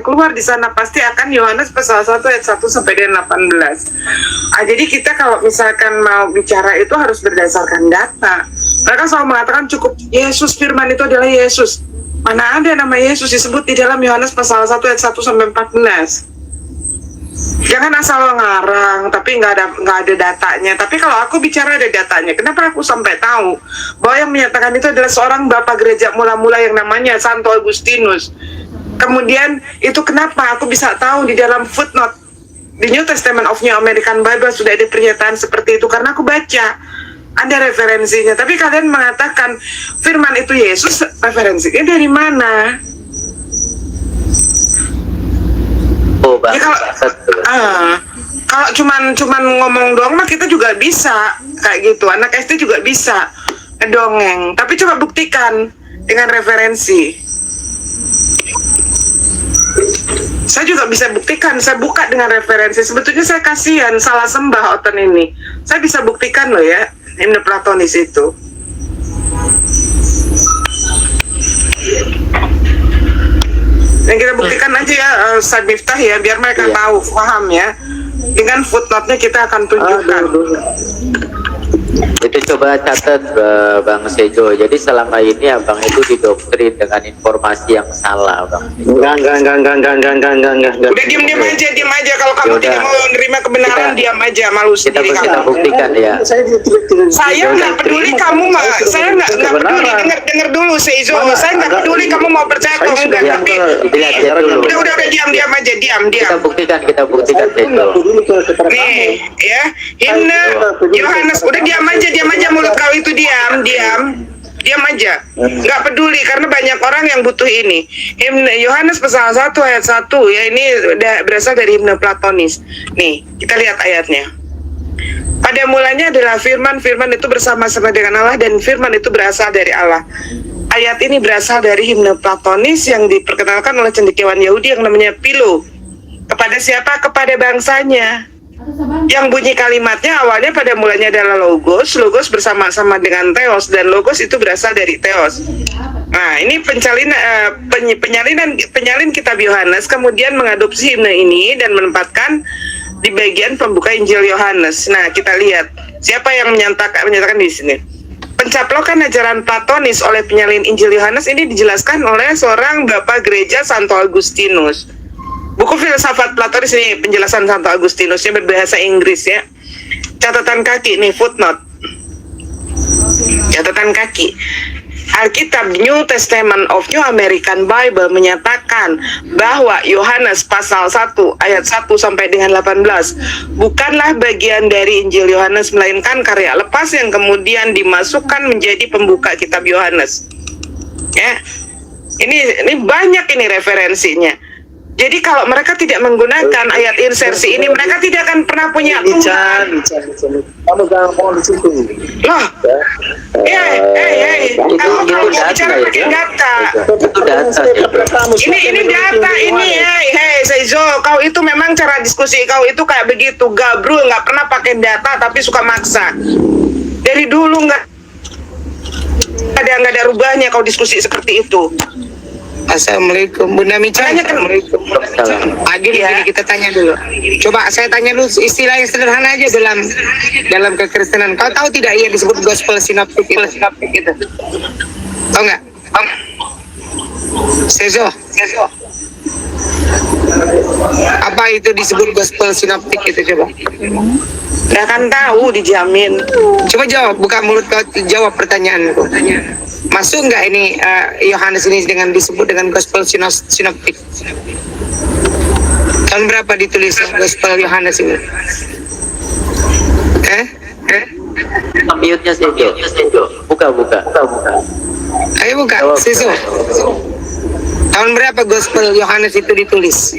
keluar di sana pasti akan Yohanes pasal 1 ayat 1 sampai dengan 18. Jadi kita kalau misalkan mau bicara itu harus berdasarkan data. Mereka selalu mengatakan cukup Yesus, firman itu adalah Yesus. Mana ada nama Yesus disebut di dalam Yohanes pasal 1 ayat 1 sampai 14. Jangan asal ngarang, tapi nggak ada datanya. Tapi kalau aku bicara ada datanya, kenapa aku sampai tahu bahwa yang menyatakan itu adalah seorang bapak gereja mula-mula yang namanya Santo Agustinus. Kemudian itu kenapa aku bisa tahu di dalam footnote di New Testament of New American Bible sudah ada pernyataan seperti itu, karena aku baca ada referensinya. Tapi kalian mengatakan firman itu Yesus, referensinya dari mana? Oh, Ya, kalau cuman ngomong doang mah kita juga bisa kayak gitu. Anak SD juga bisa ngedongeng. Tapi coba buktikan dengan referensi. Saya juga bisa buktikan. Saya buka dengan referensi. Sebetulnya saya kasihan salah sembah Oten ini. Saya bisa buktikan loh ya, himne Platonis itu. Yang kita buktikan aja ya, Ustaz Miftah ya, biar mereka tahu, paham ya. Dengan footnote-nya kita akan tunjukkan. Itu coba catat Bang Sejo. Jadi selama ini abang itu didoktrin dengan informasi yang salah, Bang. Enggak. Udah diam aja. Kalau kamu Yaudah. tidak mau menerima kebenaran, diam aja, malu sendiri Kita kamu. buktikan ya. Saya nggak peduli kamu mah, saya nggak peduli. Dengar dulu Seizo, saya nggak peduli kamu mau percaya atau enggak. Ya, Tapi dilihat dulu. udah diam aja, diam. Kita buktikan Sejo. Nih, ya, himne Yohanes, udah diam aja mulut kau itu diam aja, nggak peduli karena banyak orang yang butuh ini. Himne Yohanes pasal 1 ayat 1 ya, ini udah berasal dari himne Platonis. Nih, kita lihat ayatnya. Pada mulanya adalah firman itu bersama-sama dengan Allah, dan firman itu berasal dari Allah. Ayat ini berasal dari himne Platonis yang diperkenalkan oleh cendekiawan Yahudi yang namanya Philo. Kepada siapa? Kepada bangsanya. Yang bunyi kalimatnya awalnya pada mulanya adalah logos bersama-sama dengan theos, dan logos itu berasal dari theos. Nah, ini penyalin kitab Yohanes kemudian mengadopsi himne ini dan menempatkan di bagian pembuka Injil Yohanes. Nah, kita lihat siapa yang menyatakan di sini. Pencaplokan ajaran Platonis oleh penyalin Injil Yohanes ini dijelaskan oleh seorang bapak gereja Santo Agustinus. Buku filsafat Platonis ini penjelasan Santo Agustinusnya berbahasa Inggris ya. Catatan kaki nih, footnote. Catatan kaki. Alkitab New Testament of New American Bible menyatakan bahwa Yohanes pasal 1 ayat 1 sampai dengan 18 bukanlah bagian dari Injil Yohanes, melainkan karya lepas yang kemudian dimasukkan menjadi pembuka kitab Yohanes. Ya. Ini banyak ini referensinya. Jadi kalau mereka tidak menggunakan ayat insersi ini, mereka tidak akan pernah punya Tuhan. Kamu jangan ngomong di situ. Loh, kamu kalau mau bicara pakai data. Itu data. Ini data ini, Seizo, kau itu memang cara diskusi kau itu kayak begitu, gabrul, nggak pernah pakai data tapi suka maksa. Dari dulu nggak ada rubahnya kau diskusi seperti itu. Assalamualaikum Bunda Mica. Assalamualaikum. Agil ya. Kita tanya dulu. Coba saya tanya dulu istilah yang sederhana aja dalam kekristenan. Kau tahu tidak yang disebut gospel sinoptik itu? Tahu nggak? Sezo. Apa itu disebut gospel sinoptik itu coba? Nggak akan tahu, dijamin. Coba jawab, buka mulut kau, jawab pertanyaanku. Masuk nggak ini Yohanes ini dengan disebut dengan gospel sinoptik? Tahun berapa ditulis gospel Yohanes ini? Mute-nya Sejo. Buka. Ayo buka, Sezo. Tahun berapa gospel Yohanes itu ditulis?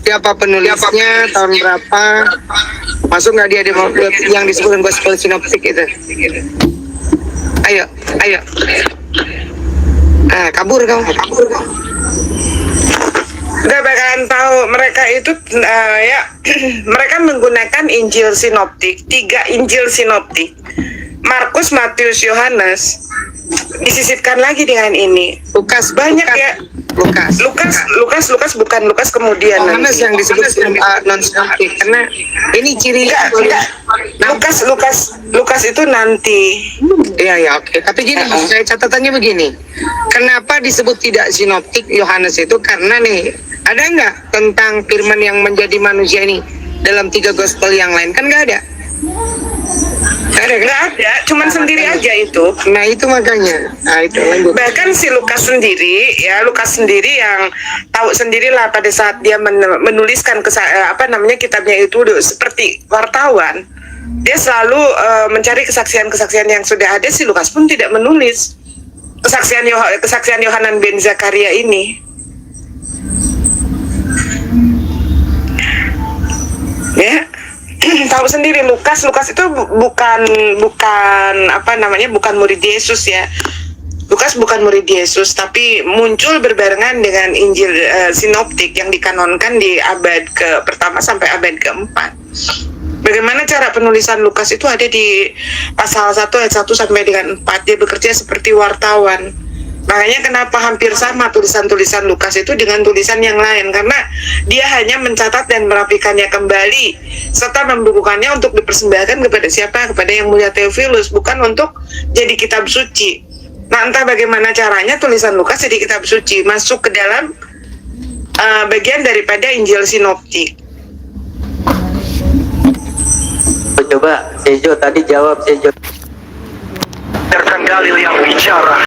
Siapa penulisnya? Tahun berapa? Masuk nggak dia yang disebut gospel sinoptik itu? Ayo. Kabur kau. Udah bakalan tahu mereka itu ya. Mereka menggunakan Injil sinoptik, 3 Injil sinoptik. Markus, Matius, Yohanes disisipkan lagi dengan ini. Lukas banyak ya. Lukas bukan Lukas kemudian. Yohanes yang disebut non sinoptik karena ini ciri Lukas itu nanti. ya oke. Tapi gini maksud saya catatannya begini. Kenapa disebut tidak sinoptik Yohanes itu karena nih ada nggak tentang firman yang menjadi manusia ini dalam 3 gospel yang lain kan nggak ada. Nggak ada, cuman sendiri aja itu. Nah itu makanya. Nah itu lanjut. Bahkan si Lukas sendiri yang tahu sendirilah pada saat dia menuliskan kitabnya itu seperti wartawan. Dia selalu mencari kesaksian-kesaksian yang sudah ada. Si Lukas pun tidak menulis kesaksian Yohanan bin Zakaria ini. Ya. Tahu sendiri Lukas itu bukan murid Yesus ya. Lukas bukan murid Yesus, tapi muncul berbarengan dengan Injil sinoptik yang dikanonkan di abad ke-1 sampai abad ke-4. Bagaimana cara penulisan Lukas itu ada di pasal 1 ayat 1 sampai dengan 4. Dia bekerja seperti wartawan. Makanya kenapa hampir sama tulisan-tulisan Lukas itu dengan tulisan yang lain, karena dia hanya mencatat dan merapikannya kembali serta membukukannya untuk dipersembahkan kepada siapa? Kepada yang mulia Theophilus, bukan untuk jadi kitab suci. Nah, entah bagaimana caranya tulisan Lukas jadi kitab suci, masuk ke dalam bagian daripada Injil sinoptik. Coba Sejo tadi jawab Sejo. Biarkan Galil yang bicara.